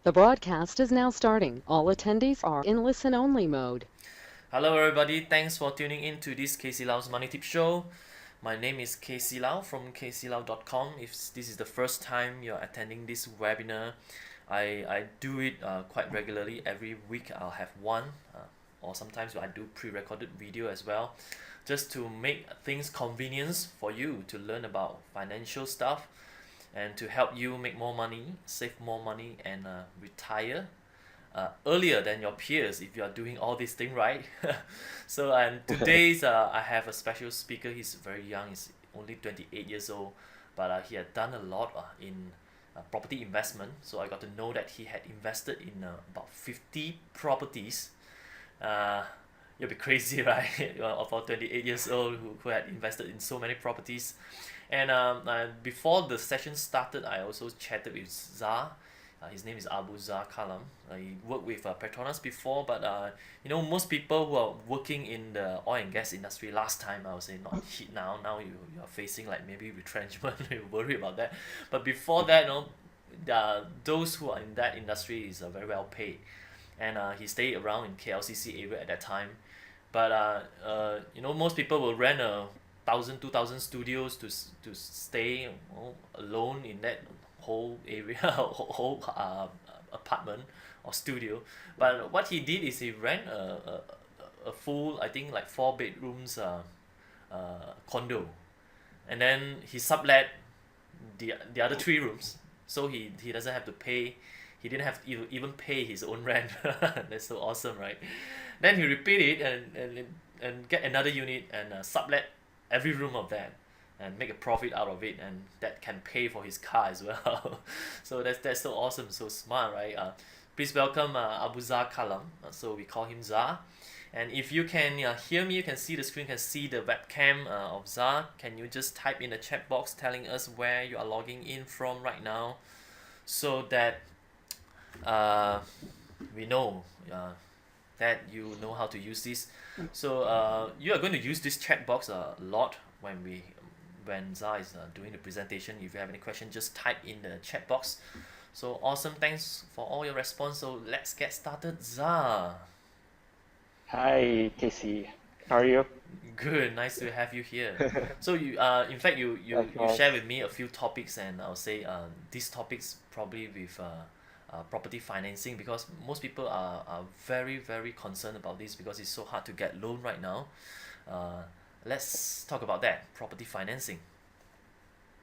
The broadcast is now starting. All attendees are in listen-only mode. Hello everybody, thanks for tuning in to this KC Lau's Money Tip Show. My name is KC Lau from kclau.com. If this is the first time you're attending this webinar, I do it quite regularly. Every week I'll have one, or sometimes I do pre-recorded video as well, just to make things convenience for you to learn about financial stuff and to help you make more money, save more money, and retire earlier than your peers if you are doing all these things right. So and today's I have a special speaker. He's very young. He's only 28 years old, but he had done a lot in property investment. So I got to know that he had invested in about 50 properties. uh, you'll be crazy, right? For 28 years old who had invested in so many properties. And before the session started, I also chatted with Zah. His name is Abu Zah Kalam. He worked with Petronas before, but most people who are working in the oil and gas industry last time, I would say not hit now. Now you are facing like maybe retrenchment. You worry about that. But before that, those who are in that industry is very well paid, and he stayed around in KLCC area at that time. But most people will rent a 1,000, 2,000 studios to stay alone in that whole area, whole apartment or studio. But what he did is he rent a full, I think like 4 bedrooms condo, and then he sublet the other 3 rooms, so he doesn't have to pay. He didn't have to even pay his own rent. That's so awesome, right? Then he repeat it and get another unit and sublet every room of that and make a profit out of it, and that can pay for his car as well. So that's so awesome, so smart, right? Please welcome Abu Zah Kalam. So we call him Zah. And if you can hear me, you can see the screen, can see the webcam of Zah. Can you just type in the chat box telling us where you are logging in from right now, so that uh, we know that you know how to use this. So you are going to use this chat box a lot when Zah is doing the presentation. If you have any question, just type in the chat box. So awesome, thanks for all your response. So let's get started, Zah. Hi, Casey. How are you? Good, nice to have you here. So in fact, you share Likewise. with me a few topics, and I'll say these topics probably with property financing, because most people are very very concerned about this because it's so hard to get loan right now. Uh, let's talk about that, property financing.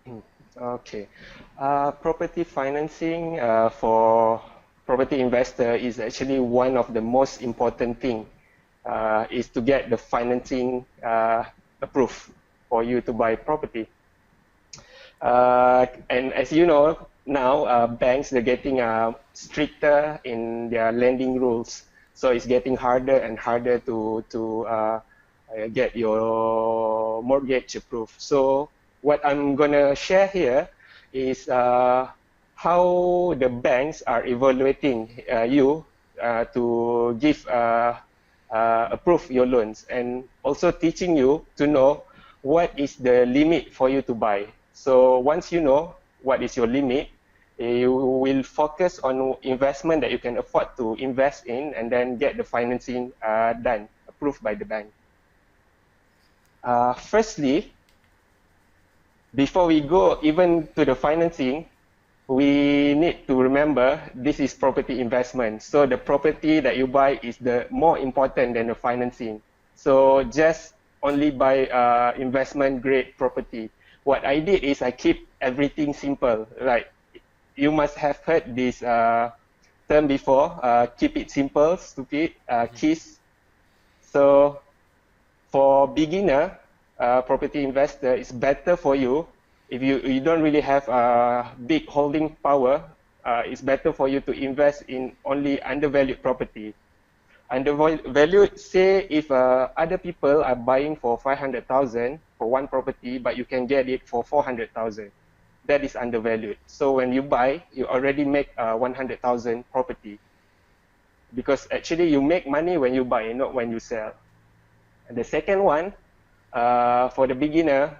Mm, Okay. Property financing for property investor is actually one of the most important thing. Is to get the financing approved for you to buy property. And as you know, now banks they're getting stricter in their lending rules, so it's getting harder and harder to get your mortgage approved. So what I'm gonna share here is how the banks are evaluating you to give approve your loans, and also teaching you to know what is the limit for you to buy. So once you know what is your limit, you will focus on investment that you can afford to invest in, and then get the financing done, approved by the bank. Firstly, before we go even to the financing, we need to remember this is property investment. So the property that you buy is the more important than the financing. So just only buy investment grade property. What I did is I keep everything simple. Like you must have heard this term before. Keep it simple, stupid. Mm-hmm. KISS. So for beginner property investor, it's better for you if you don't really have big holding power. It's better for you to invest in only undervalued property. Undervalued, say if other people are buying for 500,000 for one property, but you can get it for 400,000. That is undervalued. So when you buy, you already make 100,000 property, because actually you make money when you buy, not when you sell. And the second one, for the beginner,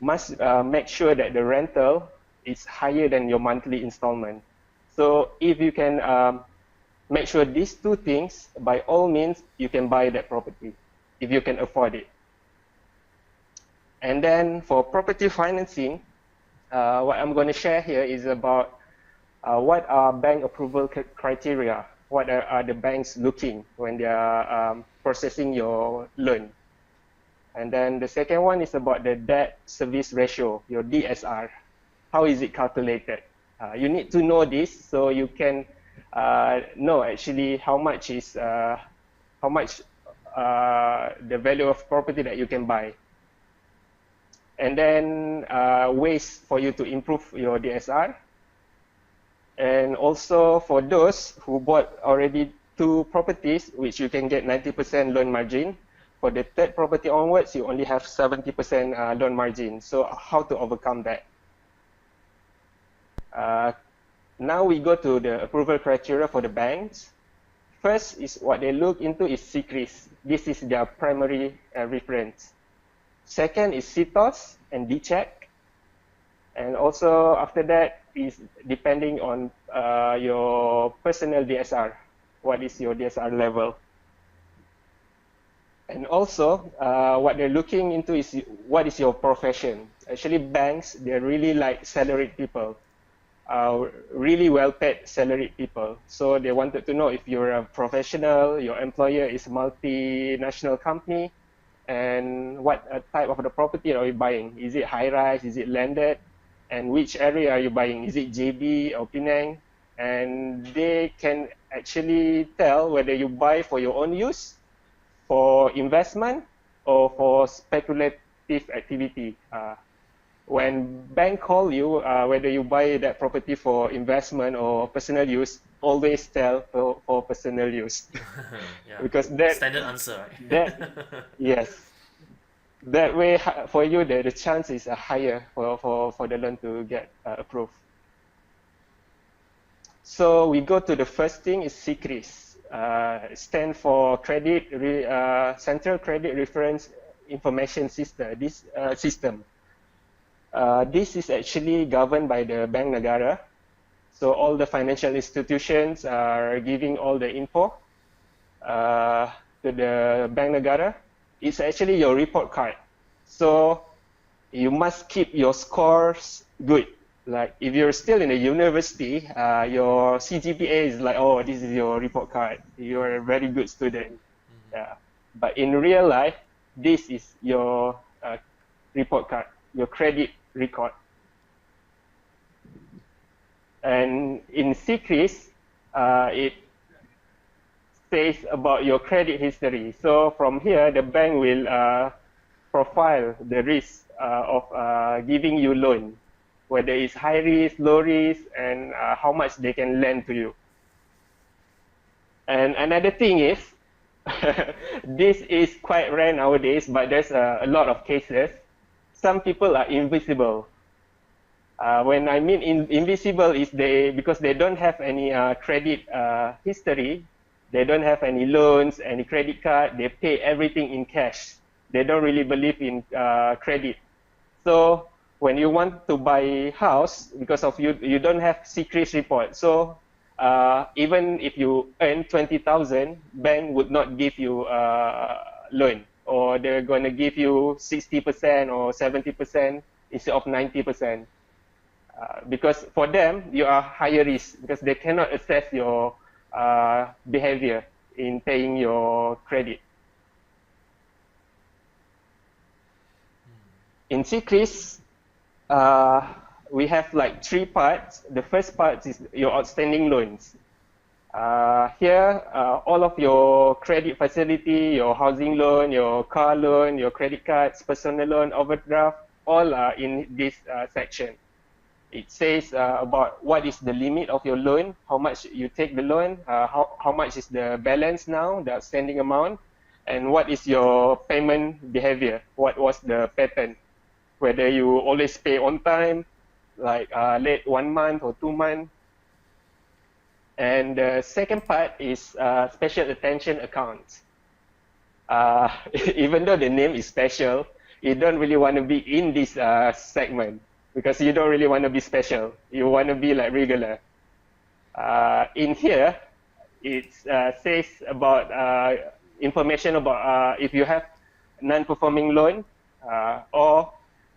must make sure that the rental is higher than your monthly installment. So if you can make sure these two things, by all means, you can buy that property if you can afford it. And then for property financing, what I'm going to share here is about what are bank approval criteria. What are the banks looking when they are processing your loan? And then the second one is about the debt service ratio, your DSR. How is it calculated? You need to know this so you can know actually how much is the value of property that you can buy. And then ways for you to improve your DSR. And also for those who bought already 2 properties, which you can get 90% loan margin. For the third property onwards, you only have 70% loan margin. So how to overcome that? Now we go to the approval criteria for the banks. First is what they look into is CRIS. This is their primary reference. Second is CTOS and DCheck. And also after that is depending on your personal DSR. What is your DSR level? And also what they're looking into is what is your profession. Actually banks, they really like salaried people. Really well-paid salaried people. So they wanted to know if you're a professional, your employer is a multinational company, and what type of the property are you buying? Is it high-rise? Is it landed? And which area are you buying? Is it JB or Penang? And they can actually tell whether you buy for your own use, for investment, or for speculative activity. When bank call you, whether you buy that property for investment or personal use, always tell for personal use. Yeah. Because that Standard answer, right? Yes, that way for you the chance is higher for the loan to get approved. So we go to the first thing is CCRIS. Stand for Central Credit Reference Information System. This system. This is actually governed by the Bank Negara. So all the financial institutions are giving all the info to the Bank Negara. It's actually your report card. So you must keep your scores good. Like if you're still in a university, your CGPA is like, oh, this is your report card. You're a very good student. Yeah. But in real life, this is your report card, your credit record. And in CCRIS, it says about your credit history. So from here, the bank will profile the risk of giving you loan, whether it's high risk, low risk, and how much they can lend to you. And another thing is, this is quite rare nowadays, but there's a lot of cases. Some people are invisible. When I mean invisible is because they don't have any credit history, they don't have any loans, any credit card, they pay everything in cash. They don't really believe in credit. So when you want to buy house, because of you don't have CCRIS report. So even if you earn 20,000, bank would not give you loan, or they're going to give you 60% or 70% instead of 90%. Because for them, you are higher risk because they cannot assess your behavior in paying your credit. In CCRIS, we have like 3 parts. The first part is your outstanding loans. Here, all of your credit facility, your housing loan, your car loan, your credit cards, personal loan, overdraft, all are in this section. It says about what is the limit of your loan, how much you take the loan, how much is the balance now, the outstanding amount, and what is your payment behavior, what was the pattern, whether you always pay on time, like late 1 month or 2 months. And the second part is special attention accounts. Even though the name is special, you don't really want to be in this segment because you don't really want to be special. You want to be like regular. In here, it says about information about if you have non-performing loan or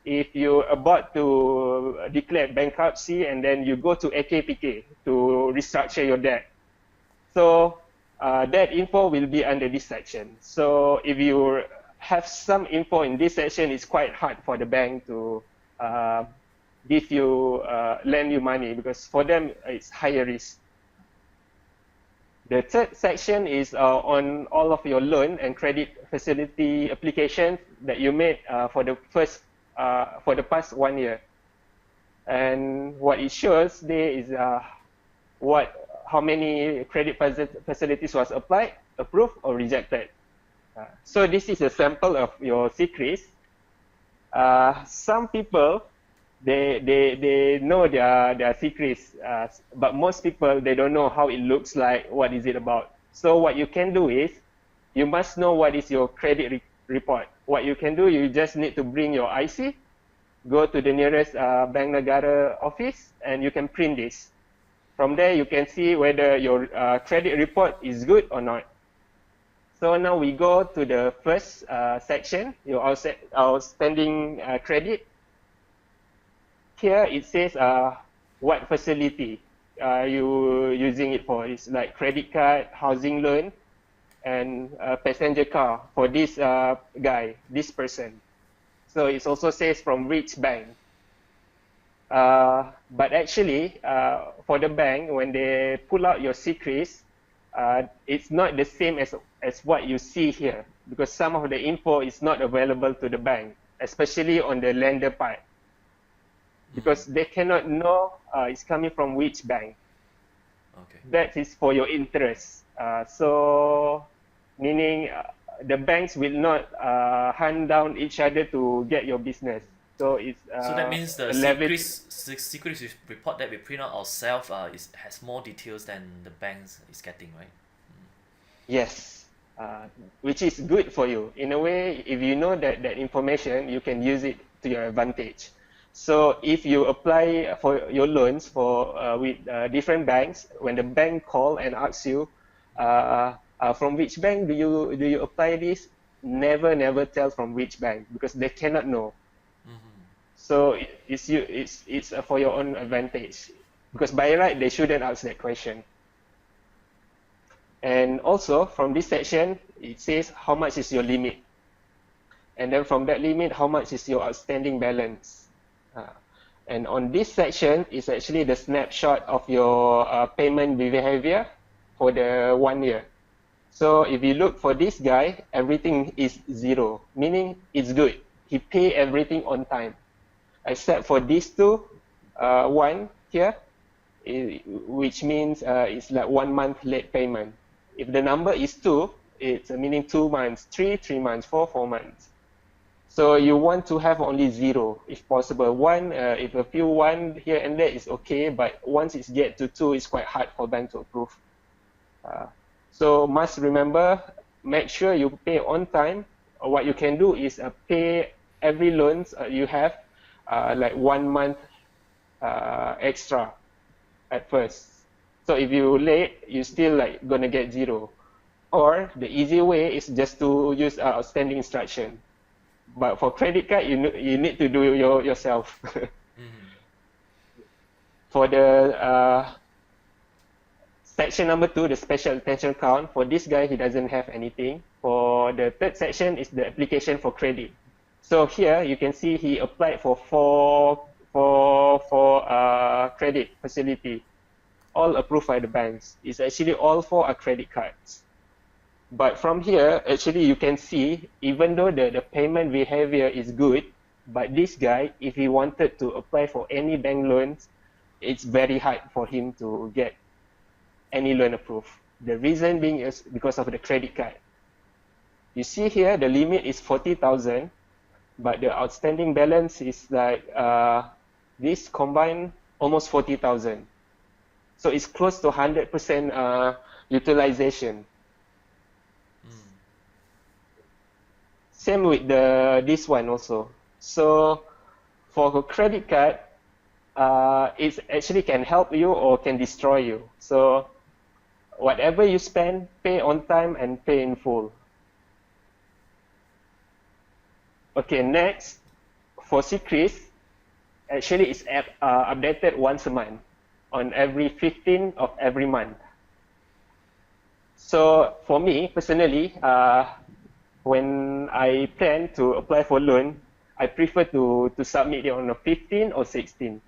if you're about to declare bankruptcy and then you go to AKPK to restructure your debt. So that info will be under this section. So if you have some info in this section, it's quite hard for the bank to give you, lend you money because for them it's higher risk. The third section is on all of your loan and credit facility applications that you made for the past 1 year. And what it shows there is how many credit facilities was applied, approved, or rejected. So this is a sample of your secrets. Some people they know their secrets, but most people they don't know how it looks like, what is it about. So what you can do is you must know what is your credit report. What you can do, you just need to bring your IC, go to the nearest Bank Negara office, and you can print this. From there, you can see whether your credit report is good or not. So now we go to the first section, your outstanding credit. Here it says what facility you using it for. It's like credit card, housing loan, and passenger car for this guy, this person. So it also says from which bank. But actually, for the bank, when they pull out your secrets, it's not the same as what you see here because some of the info is not available to the bank, especially on the lender part. Because they cannot know it's coming from which bank. Okay. That is for your interest. So, meaning the banks will not hunt down each other to get your business. So it's So that means the secrets report that we print out ourselves has more details than the banks is getting, right? Yes, which is good for you. In a way, if you know that information, you can use it to your advantage. So if you apply for your loans with different banks, when the bank call and asks you, from which bank do you apply this? Never tell from which bank because they cannot know. Mm-hmm. So it's for your own advantage because by right they shouldn't ask that question. And also from this section it says how much is your limit, and then from that limit how much is your outstanding balance. And on this section is actually the snapshot of your payment behavior for the 1 year. So if you look for this guy, everything is 0, meaning it's good. He pay everything on time, except for these two, one here, which means it's like 1 month late payment. If the number is 2, it's meaning 2 months, 3 months, 4 months. So you want to have only 0 if possible. 1, if a few 1 here and there is okay, but once it's get to 2, it's quite hard for bank to approve. So must remember, make sure you pay on time. What you can do is pay every loans you have like 1 month extra at first. So if you late, you still like gonna get 0. Or the easy way is just to use outstanding instruction. But for credit card, you need to do yourself. Mm-hmm. For the section number 2, the special attention account, for this guy, he doesn't have anything. For the third section is the application for credit. So here you can see he applied for four credit facility, all approved by the banks. It's actually all 4 are credit cards. But from here, actually you can see, even though the payment behavior is good, but this guy, if he wanted to apply for any bank loans, it's very hard for him to get any loan approved. The reason being is because of the credit card. You see here, the limit is 40,000, but the outstanding balance is like this combined almost 40,000. So it's close to 100% utilization. same with this one also. So for a credit card, it actually can help you or can destroy you. So whatever you spend, pay on time and pay in full. Okay, next, for Secris, actually it's updated once a month on every 15th of every month. So for me personally, when I plan to apply for loan, I prefer to submit it on the 15th or 16th.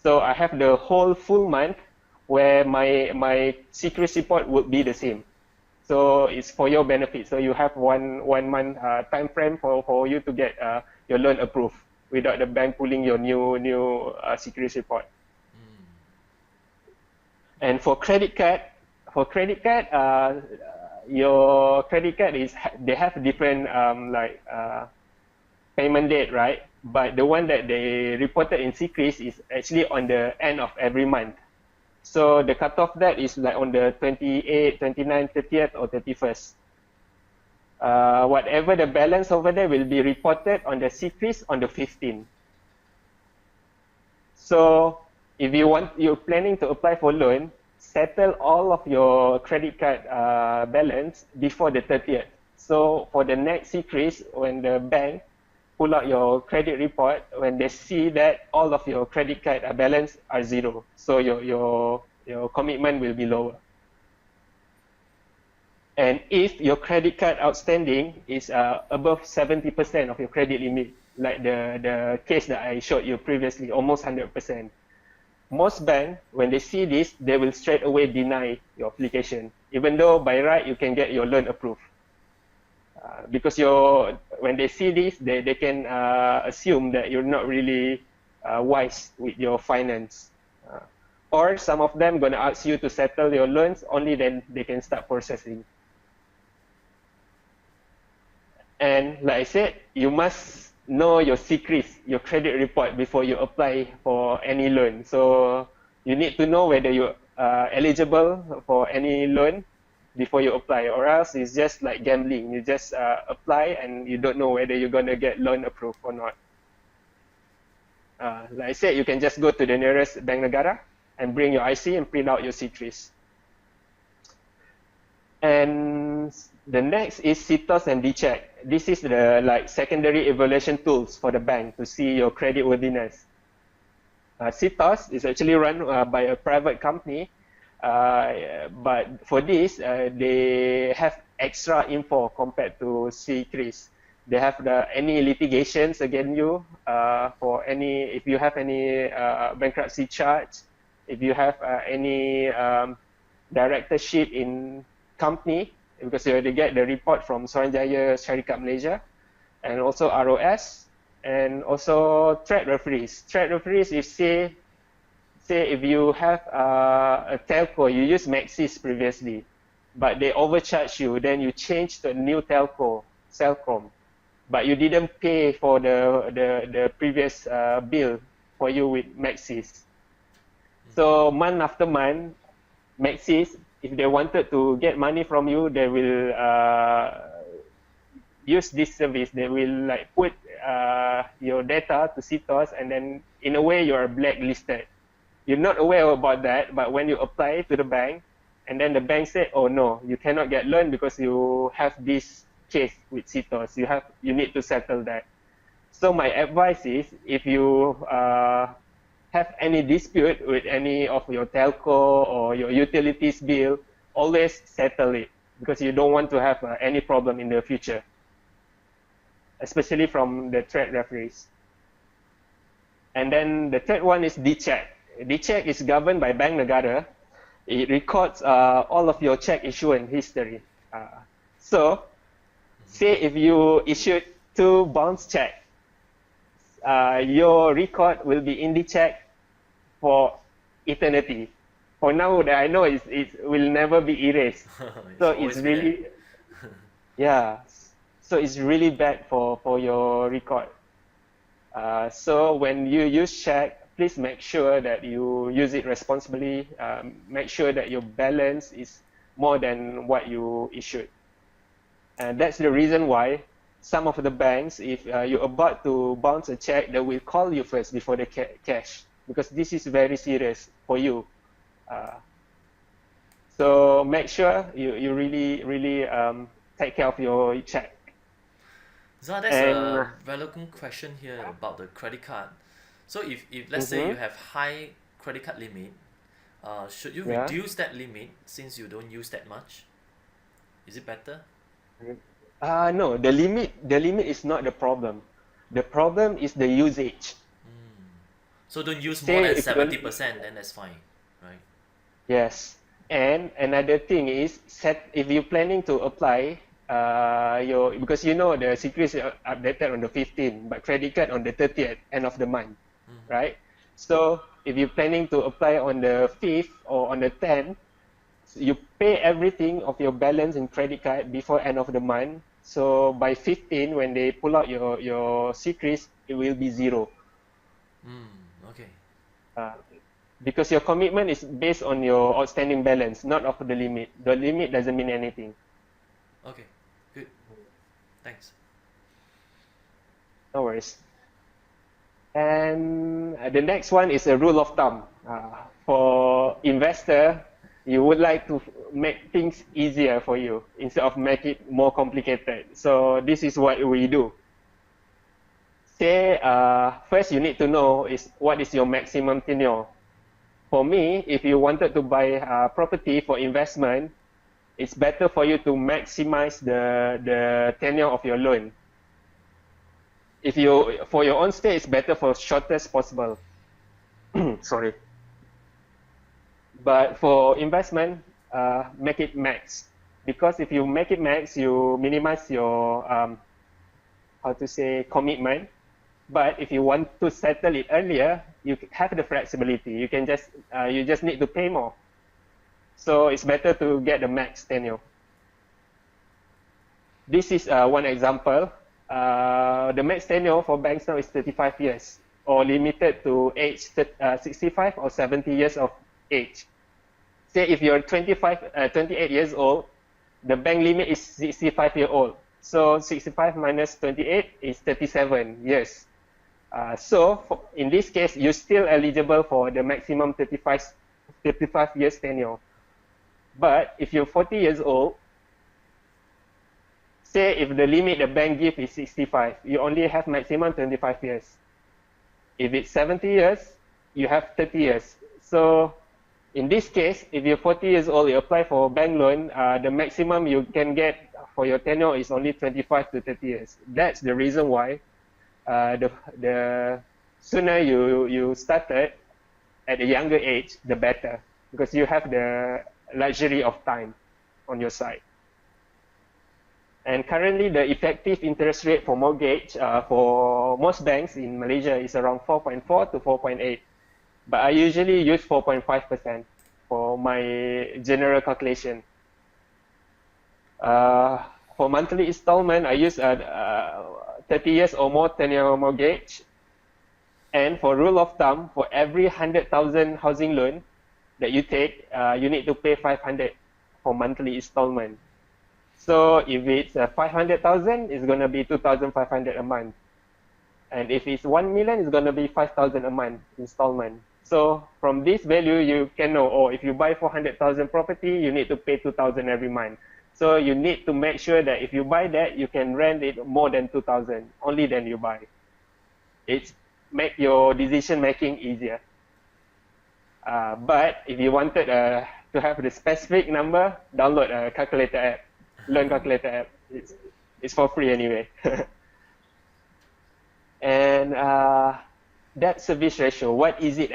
So I have the whole full month where my Secris report would be the same. So it's for your benefit. So you have one month time frame for you to get your loan approved without the bank pulling your new Secris report. And for credit card, your credit card they have different payment date, right? But the one that they reported in Secris is actually on the end of every month. So the cutoff date is like on the 28th, 29th, 30th, or 31st. Whatever the balance over there will be reported on the Secris on the 15th. So if you're planning to apply for loan, settle all of your credit card balance before the 30th. So for the next Secris, when the bank pull out your credit report, when they see that all of your credit card balance are zero, so your commitment will be lower. And if your credit card outstanding is above 70% of your credit limit, like the case that I showed you previously, almost 100%, most banks, when they see this, they will straight away deny your application, even though by right you can get your loan approved. Because when they see this, they can assume that you're not really wise with your finance. Or some of them going to ask you to settle your loans, only then they can start processing. And like I said, you must know your Secris, your credit report, before you apply for any loan. So you need to know whether you're eligible for any loan before you apply, or else it's just like gambling. You just apply and you don't know whether you're going to get loan approved or not. Like I said, you can just go to the nearest Bank Negara and bring your IC and print out your Secris. And the next is CITOS and DCheck. This is the secondary evaluation tools for the bank to see your credit worthiness. CITOS is actually run by a private company, but for this, they have extra info compared to Secris. They have any litigations against you if you have any bankruptcy charge, if you have any directorship in company, because you already get the report from Suruhanjaya Syarikat Malaysia, and also ROS, and also trade referees. Trade referees is say if you have a telco, you use Maxis previously, but they overcharge you, then you change to a new telco, Celcom, but you didn't pay for the previous bill for you with Maxis. So month after month, Maxis, if they wanted to get money from you, they will use this service. They will put your data to CITOS, and then in a way you are blacklisted. You're not aware about that, but when you apply to the bank, and then the bank said, "Oh no, you cannot get loan because you have this case with CITOS. You need to settle that." So my advice is, if you have any dispute with any of your telco or your utilities bill, always settle it, because you don't want to have any problem in the future, especially from the trade referees. And then the third one is DCheck. DCheck is governed by Bank Negara. It records all of your check issuance history. So, say if you issued 2 bounce checks, your record will be in DCheck for eternity. For now, that I know it will never be erased. So it's really, yeah. So it's really bad for your record. So when you use check, please make sure that you use it responsibly. Make sure that your balance is more than what you issued. And that's the reason why some of the banks, if you're about to bounce a check, they will call you first before the cash, because this is very serious for you. So make sure you really take care of your check. So that's And a relevant question here about the credit card. So if let's say you have high credit card limit, should you yeah. reduce that limit since you don't use that much? Is it better? No, the limit is not the problem. The problem is the usage. So don't use more Say than if you 70%, then that's fine, right? Yes. And another thing is if you're planning to apply because the secret is updated on the 15th, but credit card on the 30th, end of the month, right? So if you're planning to apply on the 5th or on the 10th, you pay everything of your balance in credit card before end of the month. So by 15, when they pull out your secrets, it will be zero. Okay. Because your commitment is based on your outstanding balance, not of the limit. The limit doesn't mean anything. Okay. Good. Thanks. No worries. And the next one is a rule of thumb. For investor, you would like to make things easier for you instead of make it more complicated. So this is what we do. Say, first you need to know what is your maximum tenure. For me, if you wanted to buy property for investment, it's better for you to maximize the tenure of your loan. For your own stay, it's better for shortest possible. Sorry. But for investment, make it max. Because if you make it max, you minimize your commitment. But if you want to settle it earlier, you have the flexibility. You just need to pay more. So it's better to get the max tenure. This is one example. The max tenure for banks now is 35 years, or limited to age 65 or 70 years of age. Say if you're 28 years old, the bank limit is 65 years old. So 65 minus 28 is 37 years. In this case, you're still eligible for the maximum 35 years tenure. But if you're 40 years old, say if the limit the bank gives is 65, you only have maximum 25 years. If it's 70 years, you have 30 years. So in this case, if you're 40 years old, you apply for bank loan, the maximum you can get for your tenure is only 25 to 30 years. That's the reason why the sooner you started at a younger age, the better, because you have the luxury of time on your side. And currently, the effective interest rate for mortgage for most banks in Malaysia is around 4.4 to 4.8. But I usually use 4.5% for my general calculation. For monthly installment, I use 30 years or more tenure mortgage. And for rule of thumb, for every 100,000 housing loan that you take, you need to pay 500 for monthly installment. So if it's 500,000, it's going to be 2,500 a month. And if it's 1 million, it's going to be 5,000 a month installment. So from this value, you can know, if you buy 400,000 property, you need to pay 2,000 every month. So you need to make sure that if you buy that, you can rent it more than 2,000. Only then you buy. It's make your decision making easier. But if you wanted to have the specific number, download a calculator app, loan calculator app. It's for free anyway. And debt service ratio, what is it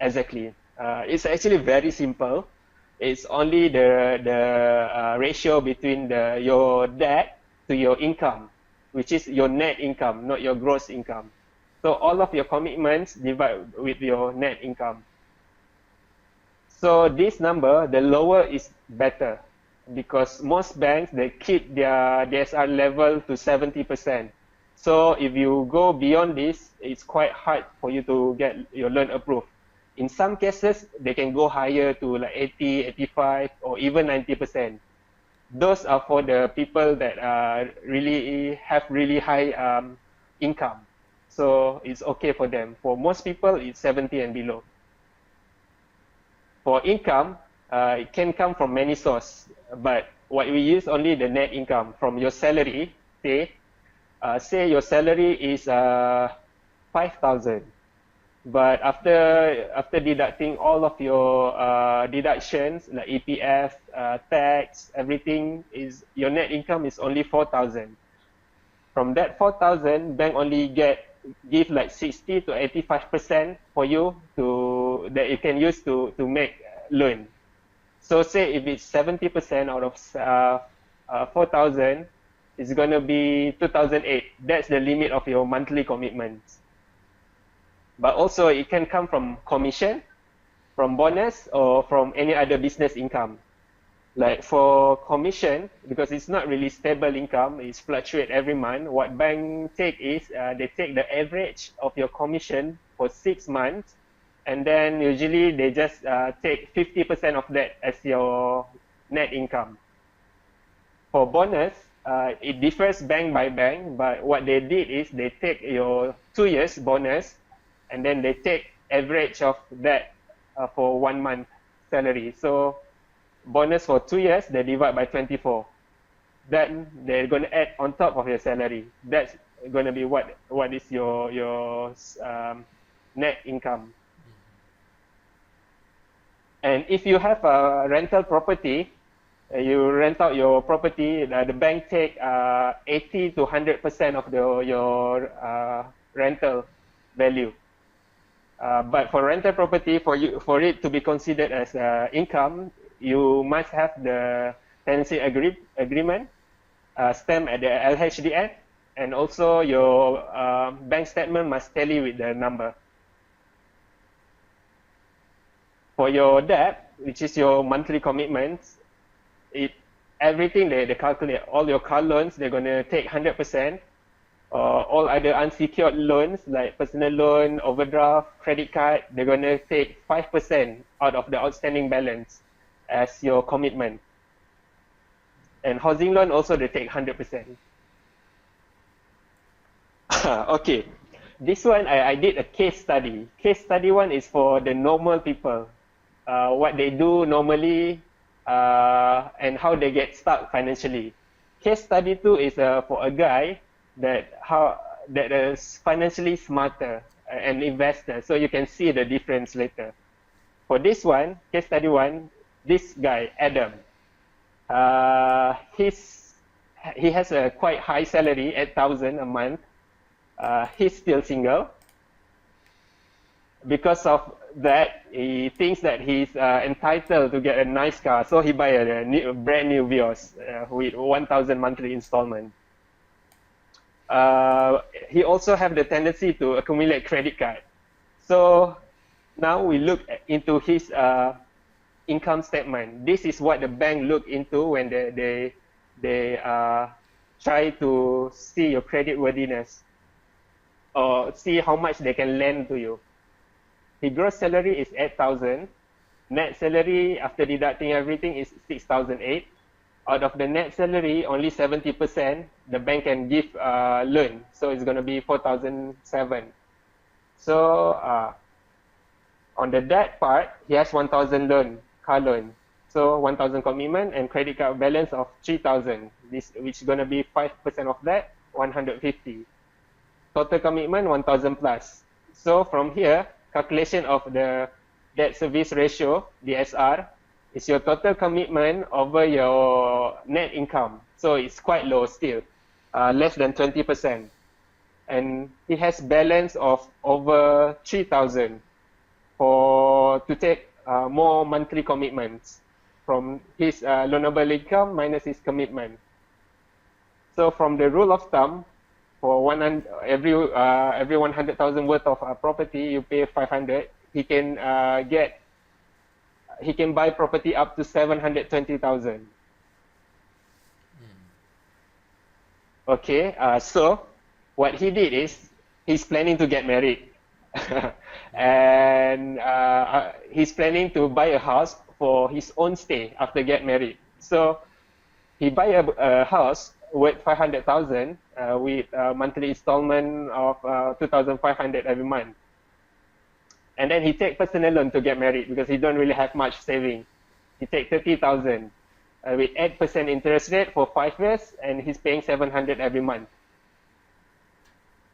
exactly? It's actually very simple. It's only the ratio between your debt to your income, which is your net income, not your gross income. So all of your commitments divide with your net income. So this number, the lower is better, because most banks, they keep their DSR level to 70%. So if you go beyond this, it's quite hard for you to get your loan approved. In some cases, they can go higher to like 80, 85, or even 90%. those are for the people that really have really high income. So it's okay for them. For most people, it's 70 and below. For income, it can come from many sources, but what we use only the net income from your salary. Say your salary is 5,000, but after deducting all of your deductions like EPF, tax, everything, is your net income is only 4,000. From that 4,000, bank only give like 60 to 85% for you that you can use to make loan. So say if it's 70% out of 4,000, it's gonna be 2,008. That's the limit of your monthly commitments. But also it can come from commission, from bonus, or from any other business income. Like for commission, because it's not really stable income, it's fluctuate every month. What bank take is they take the average of your commission for 6 months, and then usually they just take 50% of that as your net income. For bonus, it differs bank by bank, but what they did is they take your 2 years bonus, and then they take average of that for 1 month salary. So bonus for 2 years, they divide by 24. Then they're going to add on top of your salary. That's going to be what is your net income. And if you have a rental property, you rent out your property, the bank take 80 to 100% of your rental value. But for rental property, for it to be considered as income, you must have the tenancy agreement stamped at the LHDN, and also your bank statement must tally with the number. For your debt, which is your monthly commitments, everything they calculate. All your car loans, they're going to take 100%. All other unsecured loans like personal loan, overdraft, credit card, they're going to take 5% out of the outstanding balance as your commitment. And housing loan also they take 100%. Okay, this one I did a case study. Case study one is for the normal people. What they do normally and how they get stuck financially. Case study 2 is for a guy that is financially smarter, an investor. So you can see the difference later. For this one, case study 1, this guy, Adam, he has a quite high salary, 8,000 a month. He's still single. Because of that, he thinks that he's entitled to get a nice car, so he buy a brand new Vios with 1,000 monthly installment. He also have the tendency to accumulate credit card. So now we look into his income statement. This is what the bank look into when they try to see your credit worthiness or see how much they can lend to you. His gross salary is 8,000. Net salary after deducting everything is 6,008. Out of the net salary, only 70% the bank can give loan. So it's going to be 4,007. So on the debt part, he has 1,000 loan, car loan. So 1,000 commitment and credit card balance of 3,000. Which is going to be 5% of that, 150. Total commitment 1,000 plus. So from here, calculation of the debt service ratio, DSR, is your total commitment over your net income. So it's quite low still, less than 20%. And he has balance of over 3,000 to take more monthly commitments from his loanable income minus his commitment. So from the rule of thumb, for every 100,000 worth of property, you pay 500. He can buy property up to 720,000. Okay, so what he did is he's planning to get married, and he's planning to buy a house for his own stay after get married. So he buy a house worth 500,000 with a monthly installment of 2,500 every month. And then he take personal loan to get married because he don't really have much saving. He take 30,000 with 8% interest rate for 5 years, and he's paying 700 every month.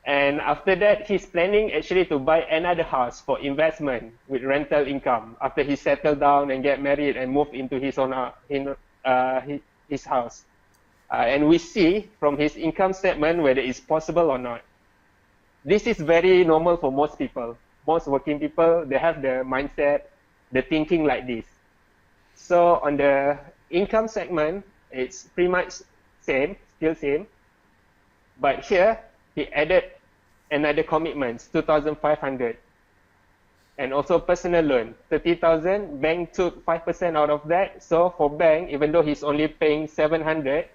And after that, he's planning actually to buy another house for investment with rental income after he settled down and get married and move into his own his house. And we see from his income statement whether it's possible or not. This is very normal for most people. Most working people, they have the mindset, the thinking like this. So on the income segment, it's pretty much same, still same. But here, he added another commitments, 2,500. And also personal loan, 30,000. Bank took 5% out of that. So for bank, even though he's only paying 700,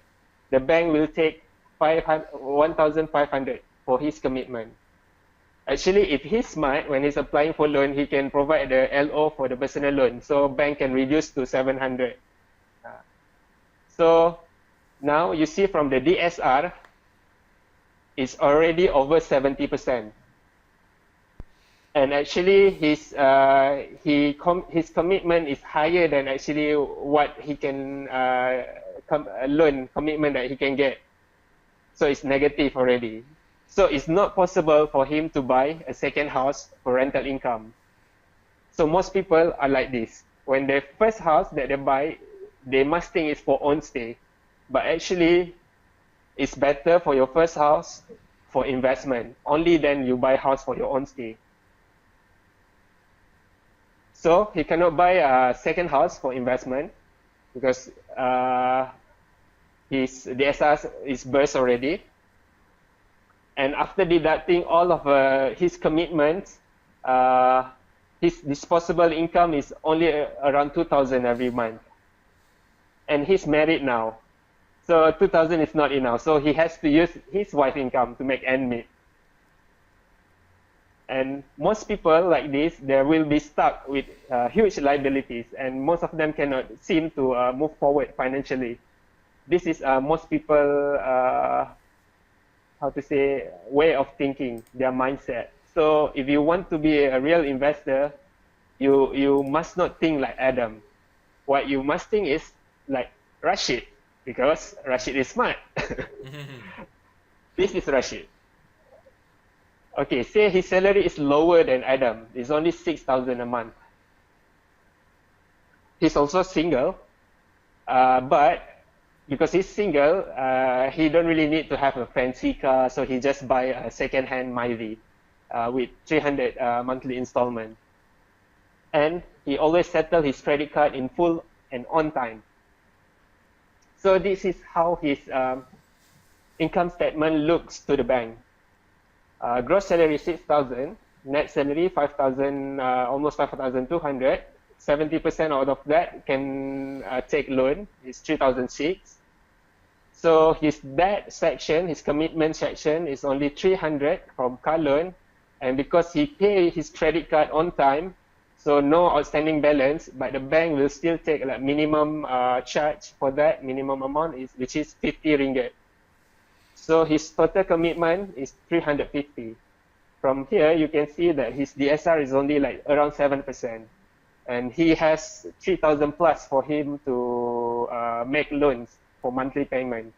the bank will take 1,500 for his commitment. Actually, if he's smart, when he's applying for loan, he can provide the LO for the personal loan. So bank can reduce to 700. So now you see from the DSR, it's already over 70%. And actually, his commitment is higher than actually what he can loan commitment that he can get. So it's negative already. So it's not possible for him to buy a second house for rental income. So most people are like this. When the first house that they buy, they must think it's for own stay. But actually, it's better for your first house for investment. Only then you buy house for your own stay. So he cannot buy a second house for investment because his DSR is burst already. And after deducting all of his commitments, his disposable income is only around 2,000 every month. And he's married now. So 2,000 is not enough. So he has to use his wife's income to make ends meet. And most people like this, they will be stuck with huge liabilities. And most of them cannot seem to move forward financially. This is most people way of thinking, their mindset. So if you want to be a real investor, you must not think like Adam. What you must think is like Rashid, because Rashid is smart. This is Rashid. Okay, say his salary is lower than Adam. It's only 6,000 a month. He's also single, but because he's single, he don't really need to have a fancy car, so he just buy a second-hand Myvi with 300 monthly installment. And he always settle his credit card in full and on time. So this is how his income statement looks to the bank. Gross salary 6,000, net salary 5,000, almost 5,200. 70% out of that can take loan, is 3,006. So his debt section, his commitment section is only 300 from car loan. And because he pay his credit card on time, so no outstanding balance, but the bank will still take like minimum charge for that, minimum amount, which is 50 ringgit. So his total commitment is 350. From here, you can see that his DSR is only like around 7%. And he has 3,000 plus for him to make loans for monthly payment.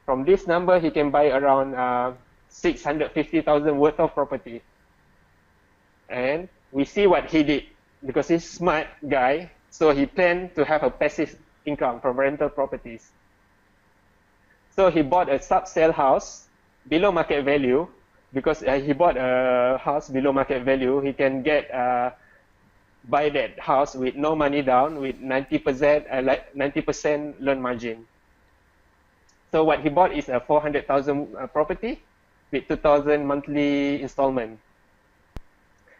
From this number, he can buy around 650,000 worth of property. And we see what he did. Because he's a smart guy, so he planned to have a passive income from rental properties. So he bought a sub-sale house below market value. Because he bought a house below market value, he can get buy that house with no money down with 90% loan margin. So what he bought is a 400,000 property with 2,000 monthly installment.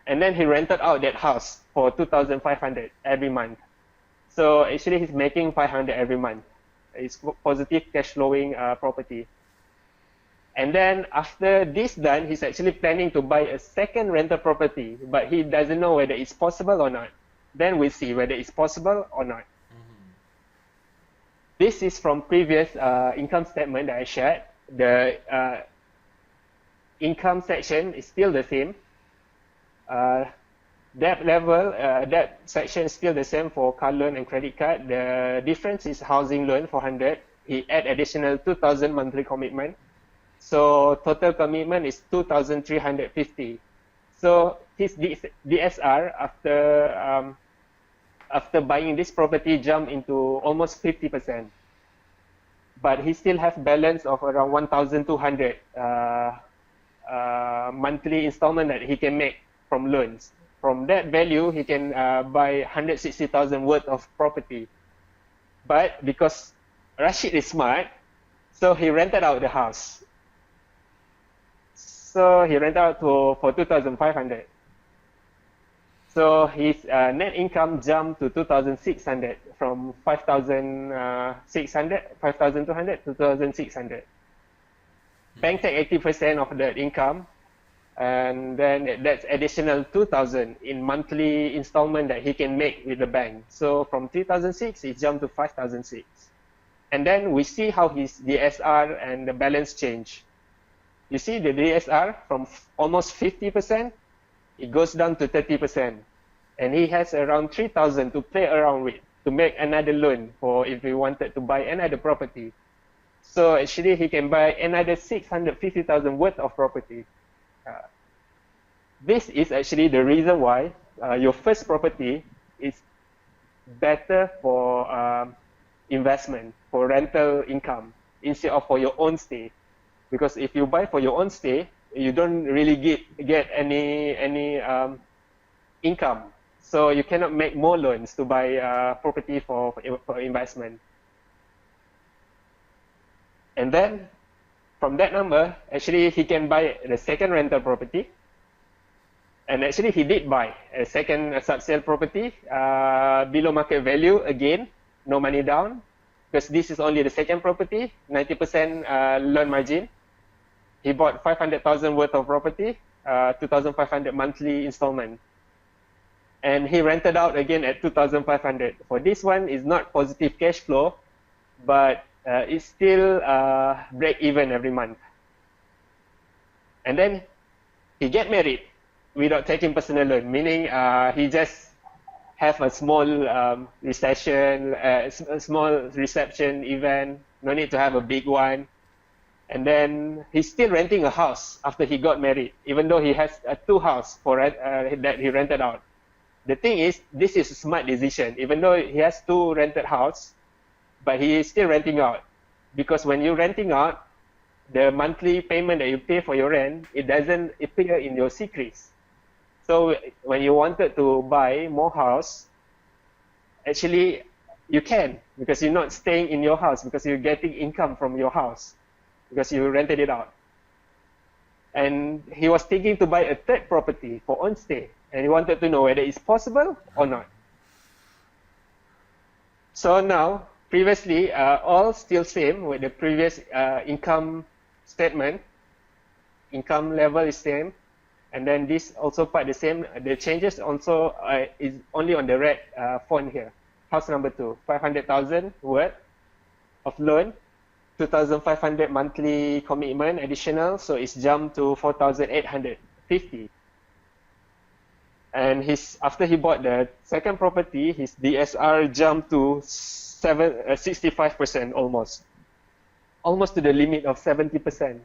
And then he rented out that house for 2,500 every month. So actually he's making 500 every month. It's positive cash flowing property. And then after this done, he's actually planning to buy a second rental property, but he doesn't know whether it's possible or not. Then we'll see whether it's possible or not. This is from previous income statement that I shared. The income section is still the same. Debt level, debt section is still the same for car loan and credit card. The difference is housing loan 400. He add additional 2,000 monthly commitment. So total commitment is 2,350. So his DSR after buying this property jumped into almost 50%. But he still have balance of around 1,200 monthly installment that he can make from loans. From that value, he can buy 160,000 worth of property. But because Rashid is smart, so he rented out the house. So he rented out for 2,500. So his net income jumped to 2,600 from 5,200 to 2,600. Bank take 80% of that income, and then that's additional 2,000 in monthly installment that he can make with the bank. So from 3,006, it jumped to 5,006. And then we see how his DSR and the balance change. You see the DSR from almost 50%, it goes down to 30%. And he has around 3,000 to play around with to make another loan for if he wanted to buy another property. So actually he can buy another 650,000 worth of property. This is actually the reason why your first property is better for investment, for rental income, instead of for your own stay. Because if you buy for your own stay, you don't really get any income. So you cannot make more loans to buy property for investment. And then from that number, actually he can buy the second rental property. And actually he did buy a second sub-sale property below market value again, no money down, because this is only the second property, 90% loan margin. He bought 500,000 worth of property, 2,500 monthly installment. And he rented out again at 2,500. For this one, it's not positive cash flow, but it's still break even every month. And then he get married without taking personal loan, meaning he just have a small recession, a small reception event, no need to have a big one. And then he's still renting a house after he got married, even though he has two houses that he rented out. The thing is, this is a smart decision. Even though he has two rented houses, but he is still renting out. Because when you're renting out, the monthly payment that you pay for your rent, it doesn't appear in your secrets. So when you wanted to buy more house, actually you can, because you're not staying in your house, because you're getting income from your house, because you rented it out. And he was thinking to buy a third property for own stay, and he wanted to know whether it's possible or not. So now, previously, all still same with the previous income statement. Income level is same, and then this also part the same. The changes also is only on the red font here. House number 2, 500,000 worth of loan, 2,500 monthly commitment additional, so it's jumped to 4,850. And after he bought the second property, his DSR jumped to 65% almost to the limit of 70%.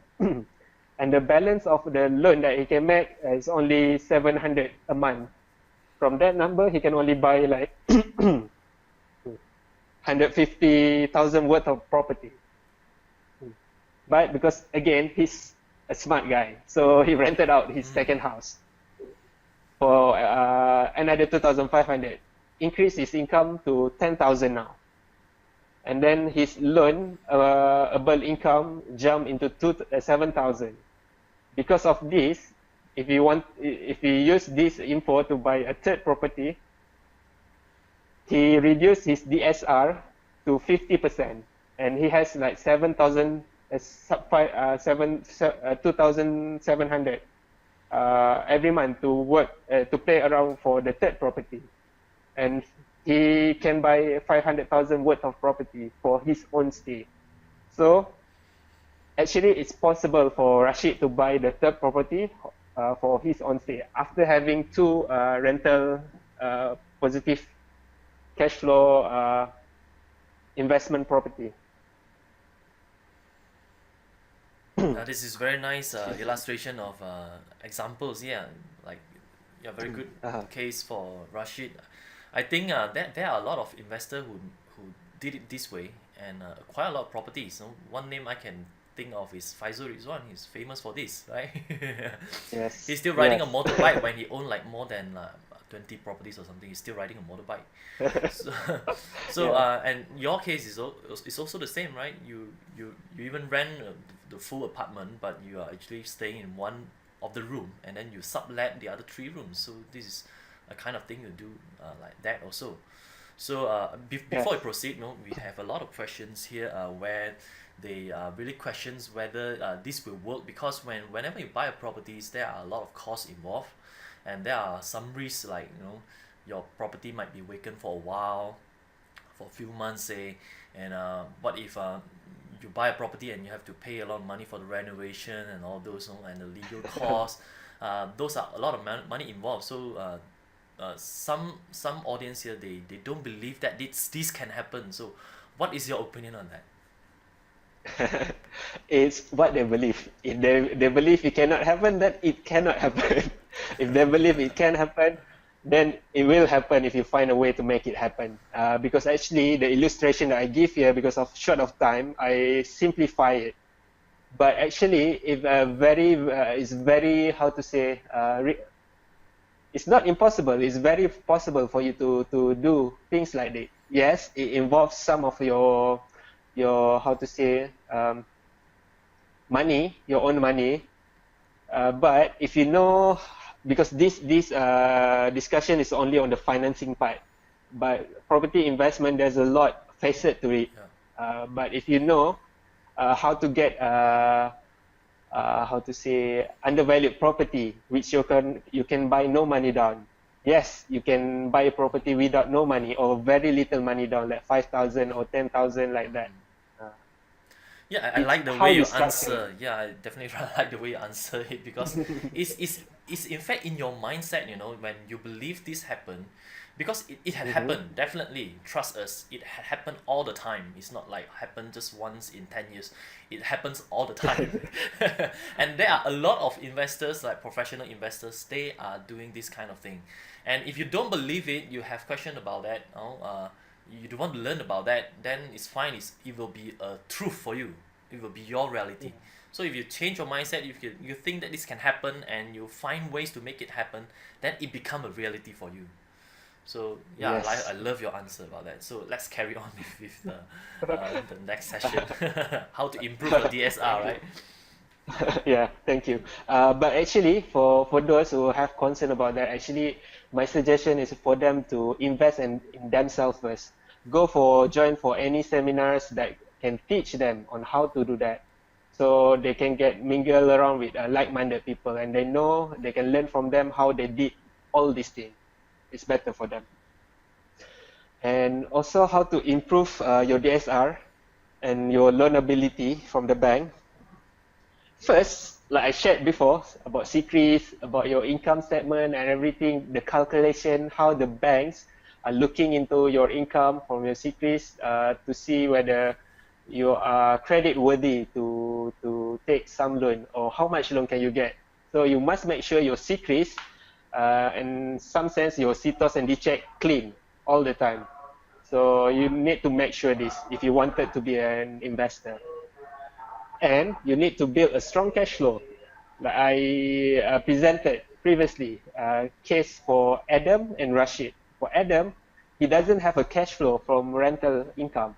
And the balance of the loan that he can make is only 700 a month. From that number, he can only buy like 150,000 worth of property. But because again, he's a smart guy, so he rented out his second house for another 2,500. Increase his income to 10,000 now. And then his loan able income jumped into 7,000. Because of this, if you use this info to buy a third property, he reduced his DSR to 50%, and he has like 2,700 every month to work to pay around for the third property. And he can buy 500,000 worth of property for his own stay. So actually, it's possible for Rashid to buy the third property for his own stay after having two rental positive cash flow investment property. This is very nice illustration of examples. Yeah, like yeah, very good case for Rashid. I think that there are a lot of investors who did it this way and acquire a lot of properties. So one name I can think of is Faizul Rizwan. He's famous for this, right? Yes. He's still riding a Yes. motorbike when he owned like more than 20 properties or something. He's still riding a motorbike. So, Yeah. and your case is also the same, right? You even rent the full apartment, but you are actually staying in one of the room, and then you sublet the other three rooms. So this is a kind of thing you do like that also. So before we Yes. proceed, we have a lot of questions here where they really questions whether this will work, because whenever you buy a properties, there are a lot of costs involved, and there are some risks, like your property might be vacant for a while, for a few months, say, and what if you buy a property and you have to pay a lot of money for the renovation and all those, and the legal costs. Those are a lot of money involved. So some audience here, they don't believe that this can happen. So what is your opinion on that? It's what they believe. If they believe it cannot happen, then it cannot happen. If they believe it can happen, then it will happen if you find a way to make it happen. Because actually, the illustration that I give here, because of short of time, I simplify it. But actually, if it's very, how to say, it's not impossible. It's very possible for you to do things like this. Yes, it involves some of your how to say money, your own money. But if you know, because this discussion is only on the financing part, but property investment, there's a lot facet to it. Yeah. But if you know how to get how to say undervalued property, which you can buy no money down. Yes, you can buy a property without no money or very little money down, like 5,000 or 10,000, like that. Uh, Yeah, I it's like the how way you you structure it. answer. Yeah, I definitely like the way you answer it, because it's in fact in your mindset, when you believe this happened, because it had Mm-hmm. happened, definitely. Trust us, it had happened all the time. It's not like happened just once in 10 years. It happens all the time. And there are a lot of investors, like professional investors, they are doing this kind of thing. And if you don't believe it, you have question about that, you don't want to learn about that, then it's fine. It will be a truth for you. It will be your reality. So if you change your mindset, if you think that this can happen and you find ways to make it happen, then it become a reality for you. So yeah, I Yes. love your answer about that. So let's carry on with the next session. How to improve your DSR, right? Yeah, thank you. But actually, for those who have concern about that, actually, my suggestion is for them to invest in themselves first. Join for any seminars that can teach them on how to do that, so they can get mingle around with like-minded people, and they know they can learn from them how they did all these things. It's better for them. And also how to improve your DSR and your loan ability from the bank. First, like I shared before about secrets, about your income statement and everything, the calculation, how the banks are looking into your income from your secrets to see whether you are credit worthy to take some loan, or how much loan can you get. So you must make sure your secrets and some sense your CTOS and DCheck clean all the time. So you need to make sure this if you wanted to be an investor. And you need to build a strong cash flow. Like I presented previously, case for Adam and Rashid. For Adam, he doesn't have a cash flow from rental income,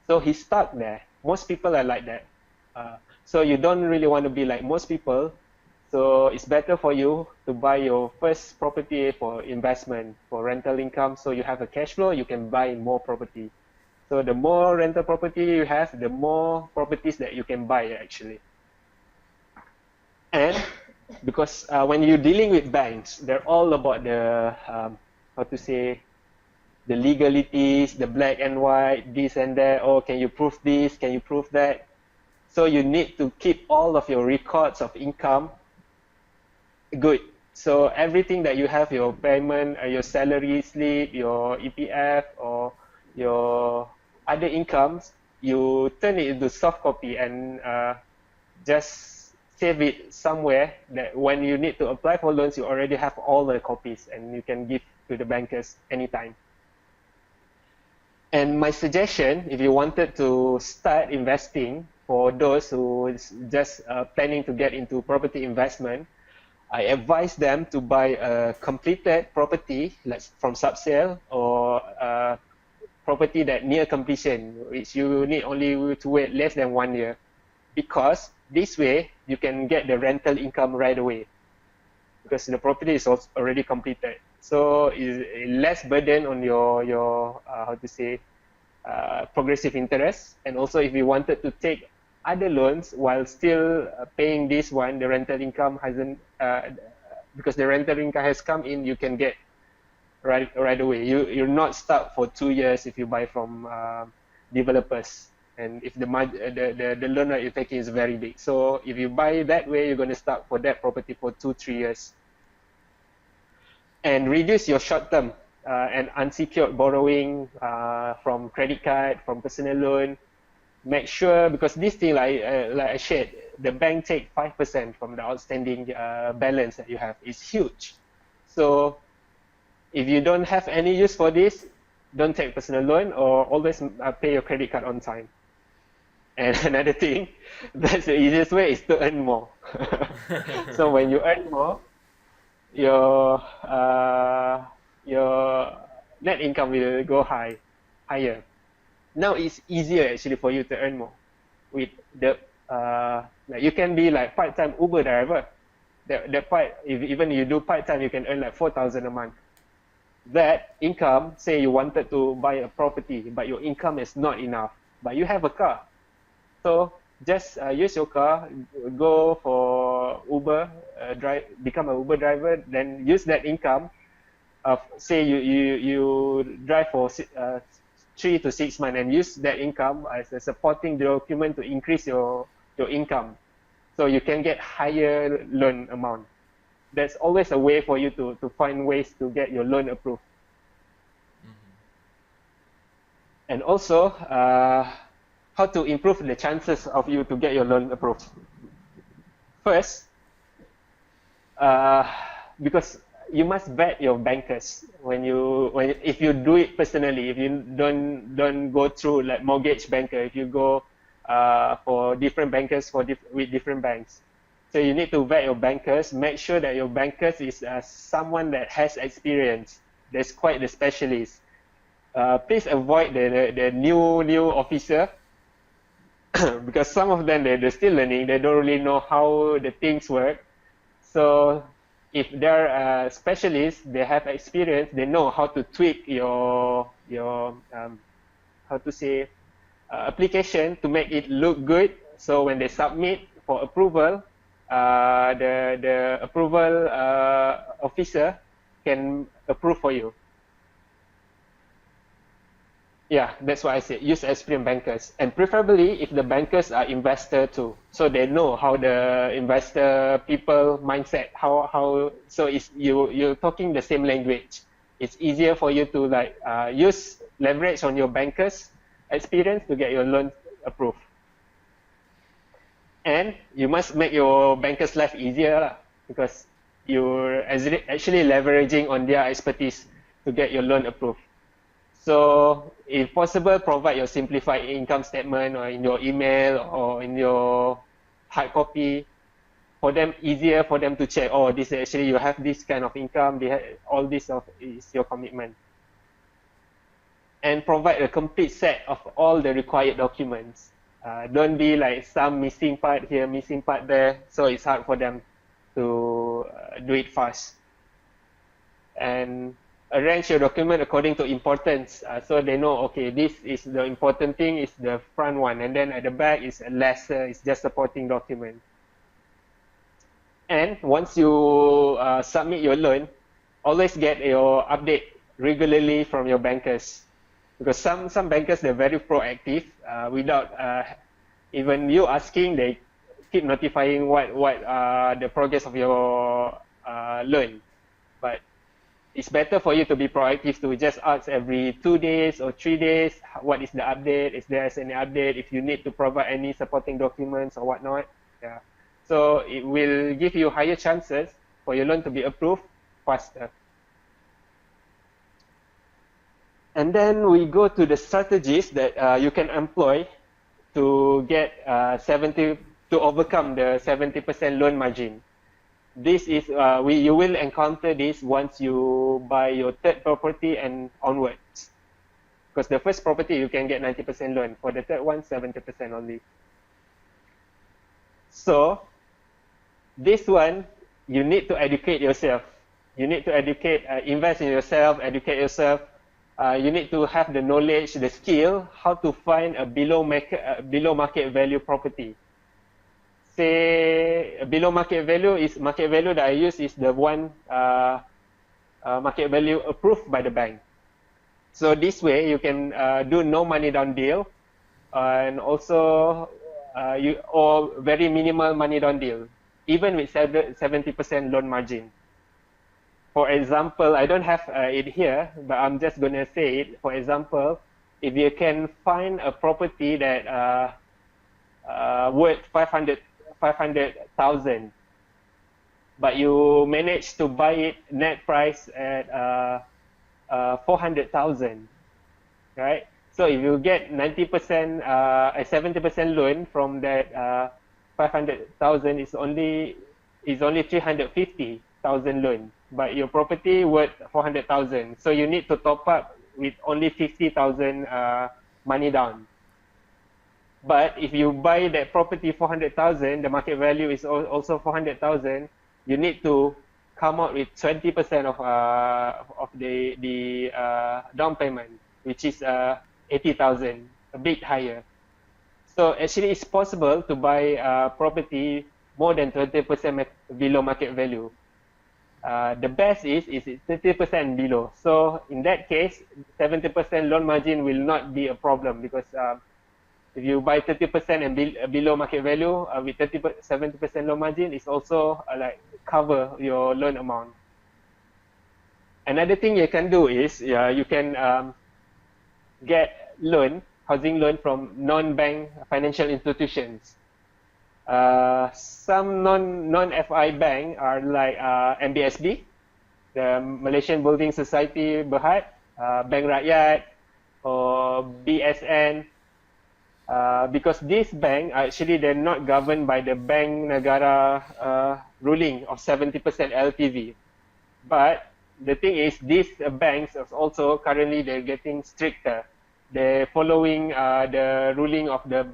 so he's stuck there. Most people are like that. So you don't really want to be like most people. So it's better for you to buy your first property for investment, for rental income. So you have a cash flow, you can buy more property. So the more rental property you have, the more properties that you can buy actually. And because when you're dealing with banks, they're all about the how to say the legalities, the black and white, this and that. Oh, can you prove this? Can you prove that? So you need to keep all of your records of income good. So everything that you have, your payment, your salary slip, your EPF, or your other incomes, you turn it into soft copy and just save it somewhere that when you need to apply for loans, you already have all the copies and you can give to the bankers anytime. And my suggestion, if you wanted to start investing, for those who is just planning to get into property investment, I advise them to buy a completed property, like from subsale, or property that near completion, which you need only to wait less than 1 year, because this way you can get the rental income right away, because the property is already completed. So it's less burden on your how to say progressive interest. And also, if you wanted to take other loans while still paying this one, the rental income hasn't because the rental income has come in, you can get right away. You're not stuck for 2 years if you buy from developers, and if the loan that you're taking is very big. So if you buy that way, you're going to start for that property for 2-3 years, and reduce your short term and unsecured borrowing from credit card, from personal loan. Make sure, because this thing, like I shared, the bank take 5% from the outstanding balance that you have. It's huge. So if you don't have any use for this, don't take personal loan, or always pay your credit card on time. And another thing, that's the easiest way, is to earn more. So when you earn more, your net income will go higher. Now it's easier actually for you to earn more with the like you can be like part-time Uber driver. If even you do part-time, you can earn like 4,000 a month. That income, say you wanted to buy a property, but your income is not enough, but you have a car, so just use your car, go for Uber, become an Uber driver, then use that income. Say you drive for 3 to 6 months and use that income as a supporting document to increase your income, so you can get higher loan amount. There's always a way for you to find ways to get your loan approved. And also, how to improve the chances of you to get your loan approved. First, because you must vet your bankers if you do it personally. If you don't go through like mortgage banker, if you go for different bankers with different banks. So you need to vet your bankers. Make sure that your bankers is someone that has experience, that's quite the specialist. Please avoid the new officer because some of them they're still learning. They don't really know how the things work. So if they're specialists, they have experience, they know how to tweak your how to say application to make it look good. So when they submit for approval, the approval officer can approve for you. Yeah, that's what I said. Use experienced bankers, and preferably if the bankers are investor too, so they know how the investor people mindset. So it's you're talking the same language. It's easier for you to like use leverage on your bankers' experience to get your loan approved. And you must make your bankers' life easier because you're actually leveraging on their expertise to get your loan approved. So, if possible, provide your simplified income statement or in your email or in your hard copy for them, easier for them to check. Oh, this actually you have this kind of income. All this is your commitment. And provide a complete set of all the required documents. Don't be like some missing part here, missing part there. So it's hard for them to do it fast. And arrange your document according to importance, so they know, okay, this is the important thing, is the front one, and then at the back is a lesser, it's just supporting document. And once you submit your loan, always get your update regularly from your bankers, because some bankers, they're very proactive, without even you asking. They keep notifying what the progress of your loan. But it's better for you to be proactive, to just ask every 2 days or 3 days, what is the update, if there's any update, if you need to provide any supporting documents or whatnot. Yeah. So it will give you higher chances for your loan to be approved faster. And then we go to the strategies that you can employ to get to overcome the 70% loan margin. This is you will encounter this once you buy your third property and onwards. Because the first property you can get 90% loan. For the third one, 70% only. So this one, you need to educate yourself. You need to invest in yourself, educate yourself. You need to have the knowledge, the skill, how to find a below market value property. Say below market value that I use is the one market value approved by the bank. So this way you can do no money down deal, and also or very minimal money down deal, even with 70% loan margin. For example, I don't have it here, but I'm just gonna say it. For example, if you can find a property that worth 500,000, but you manage to buy it net price at 400,000, right? So if you get 90%, a 70% loan from that 500,000, is only 350,000 loan, but your property worth 400,000. So you need to top up with only 50,000 money down. But if you buy that property 400,000, the market value is also 400,000. You need to come out with 20% of the down payment, which is 80,000, a bit higher. So actually, it's possible to buy property more than 20% below market value. The best is 30% below. So in that case, 70% loan margin will not be a problem, because if you buy 30% and below market value with 70% loan margin, it's also like cover your loan amount. Another thing you can do is you can get housing loan from non-bank financial institutions. Some non-FI bank are like MBSB, the Malaysian Building Society Berhad, Bank Rakyat, or BSN. Because this bank, actually, they're not governed by the Bank Negara ruling of 70% LTV. But the thing is, these banks are also currently, they're getting stricter. They're following the ruling of the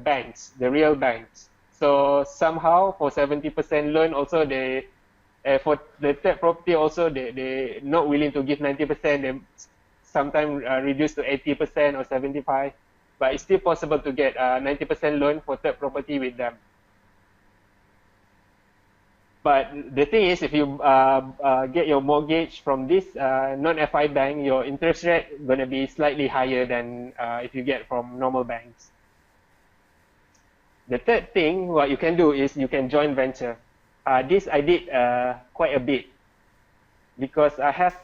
banks, the real banks. So somehow for 70% loan also, they for the third property also, they not willing to give 90%. They sometimes reduce to 80% or 75%. But it's still possible to get 90% loan for third property with them. But the thing is, if you get your mortgage from this non-FI bank, your interest rate is going to be slightly higher than if you get from normal banks. The third thing, what you can do is you can joint venture. This I did quite a bit, because I have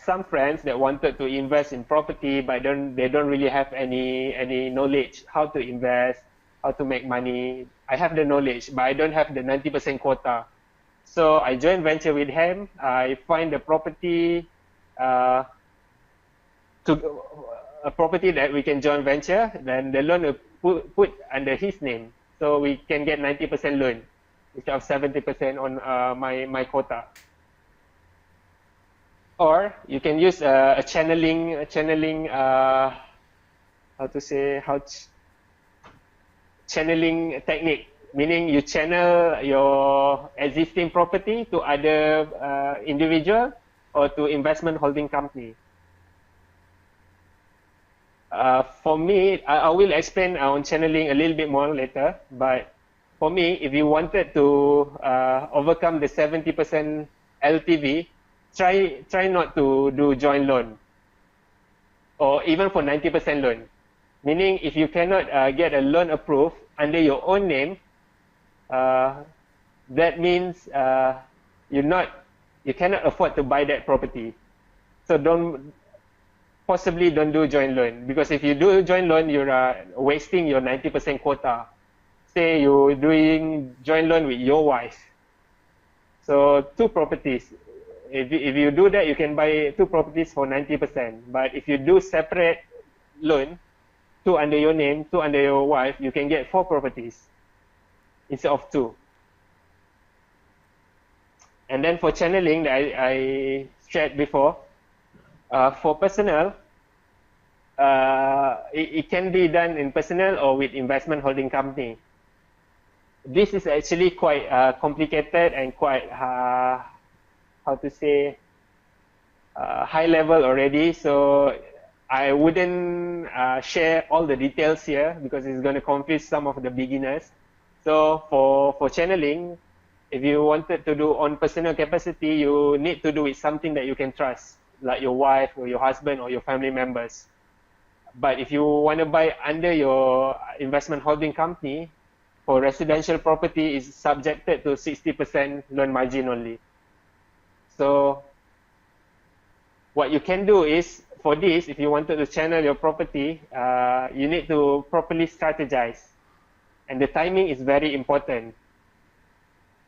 some friends that wanted to invest in property, but they don't really have any knowledge how to invest, how to make money. I have the knowledge, but I don't have the 90% quota. So I joint venture with him. I find the property a property that we can joint venture. Then the loan will put under his name, so we can get 90% loan instead of 70% on my quota. Or you can use a channeling channeling technique, meaning you channel your existing property to other individual or to investment holding company. For me, I will explain on channeling a little bit more later, but for me, if you wanted to overcome the 70% LTV, try not to do joint loan, or even for 90% loan. Meaning, if you cannot get a loan approved under your own name, that means you cannot afford to buy that property. So possibly don't do joint loan, because if you do joint loan, you're wasting your 90% quota. Say you're doing joint loan with your wife. So 2 properties. If you do that, you can buy 2 properties for 90%. But if you do separate loan, 2 under your name, 2 under your wife, you can get 4 properties instead of 2. And then for channeling that I shared before, for personal, it can be done in personal or with investment holding company. This is actually quite complicated and quite, how to say, high level already. So I wouldn't share all the details here because it's going to confuse some of the beginners. So for channeling, if you wanted to do on personal capacity, you need to do it something that you can trust, like your wife or your husband or your family members. But if you want to buy under your investment holding company, for residential property is subjected to 60% loan margin only. So what you can do is, for this, if you wanted to channel your property, you need to properly strategize. And the timing is very important.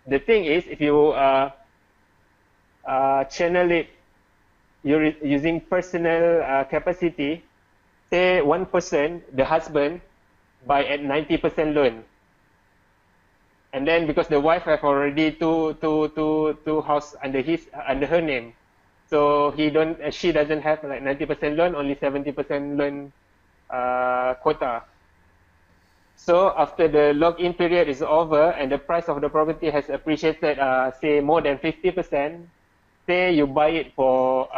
The thing is, if you channel it using personal capacity, say one person, the husband, buy at 90% loan. And then because the wife have already two house under her name, so she doesn't have like 90% loan, only 70% loan quota. So after the lock-in period is over and the price of the property has appreciated, say more than 50%, say you buy it for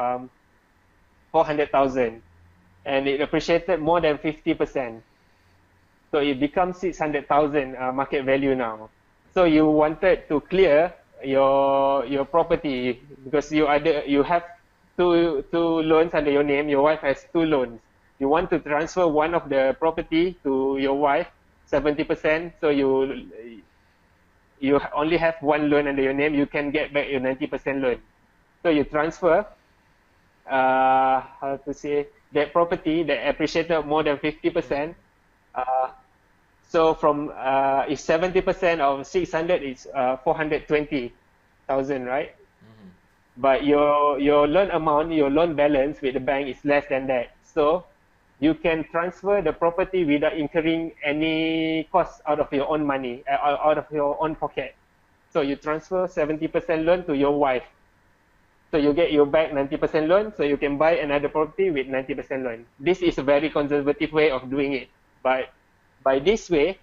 400,000, and it appreciated more than 50%. So it becomes 600,000 market value now. So you wanted to clear your property because you have two loans under your name. Your wife has 2 loans. You want to transfer one of the property to your wife, 70%. So you only have 1 loan under your name. You can get back your 90% loan. So you transfer how to say, that property that appreciated more than 50%. So from if 70% of 600 is 420,000, right? Mm-hmm. But your loan amount, your loan balance with the bank is less than that. So you can transfer the property without incurring any cost out of your own money, out of your own pocket. So you transfer 70% loan to your wife. So you get your back 90% loan, so you can buy another property with 90% loan. This is a very conservative way of doing it. But by this way,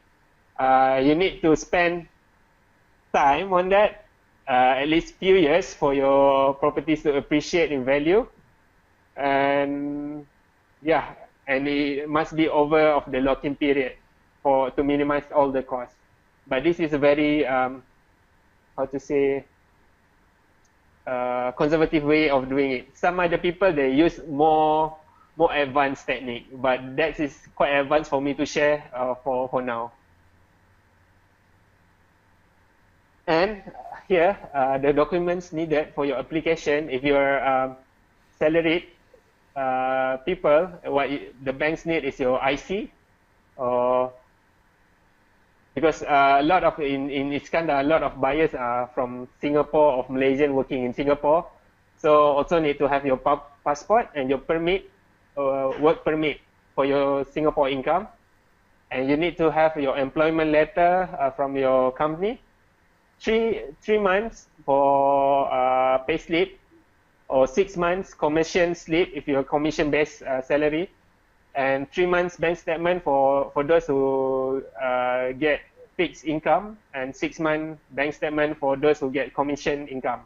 you need to spend time on that, at least few years for your properties to appreciate in value. And yeah, and it must be over of the lock-in period to minimize all the costs. But this is a very, how to say, conservative way of doing it. Some other people, they use more advanced technique, but that is quite advanced for me to share for now. And here, the documents needed for your application, if you're salaried people, what the banks need is your IC, or because a lot of in Iskandar, a lot of buyers are from Singapore or Malaysian working in Singapore, so also need to have your passport and your permit, work permit for your Singapore income, and you need to have your employment letter from your company, 3 months for payslip, or 6 months commission slip if you're commission-based salary, and 3 months bank statement for those who get fixed income, and 6 month bank statement for those who get commission income.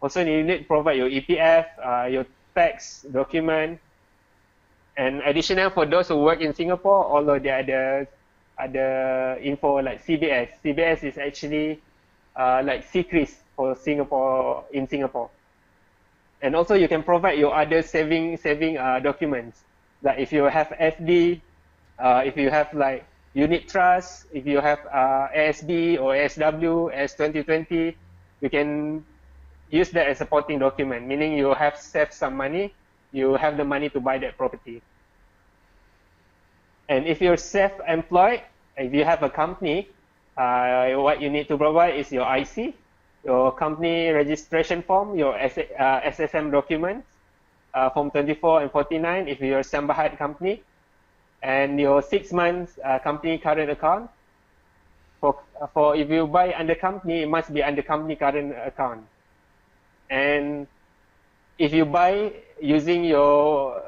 Also, you need to provide your EPF, your tax document, and additional for those who work in Singapore, although there are other info like CBS. CBS is actually like CCRIS for Singapore, in Singapore. And also you can provide your other saving documents. Like if you have FD, if you have like unit trust, if you have ASB or ASW as 2020, you can use that as a supporting document, meaning you have saved some money, you have the money to buy that property. And if you're self-employed, if you have a company, what you need to provide is your IC, your company registration form, your SSM documents, Form 24 and 49 if you're a Sambahat company, and your 6 months company current account. For if you buy under company, it must be under company current account. And if you buy using your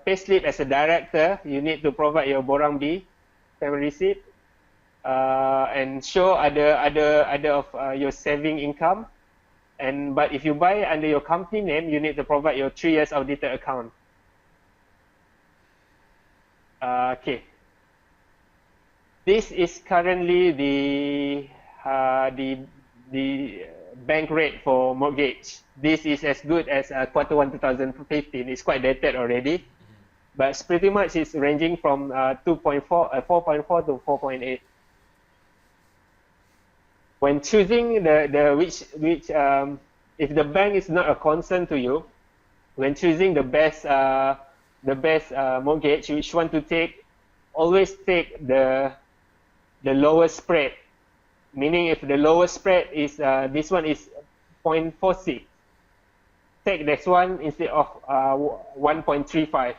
payslip as a director, you need to provide your Borang B, family receipt, and show other of your saving income. But if you buy under your company name, you need to provide your 3 years audited account. Okay. This is currently the bank rate for mortgage. This is as good as quarter 1 2015. It's quite dated already, but it's pretty much it's ranging from 4.4 to 4.8. When choosing if the bank is not a concern to you, when choosing the best mortgage, which one to take, always take the lowest spread. Meaning if the lowest spread is this one is 0.46, take this one instead of 1.35,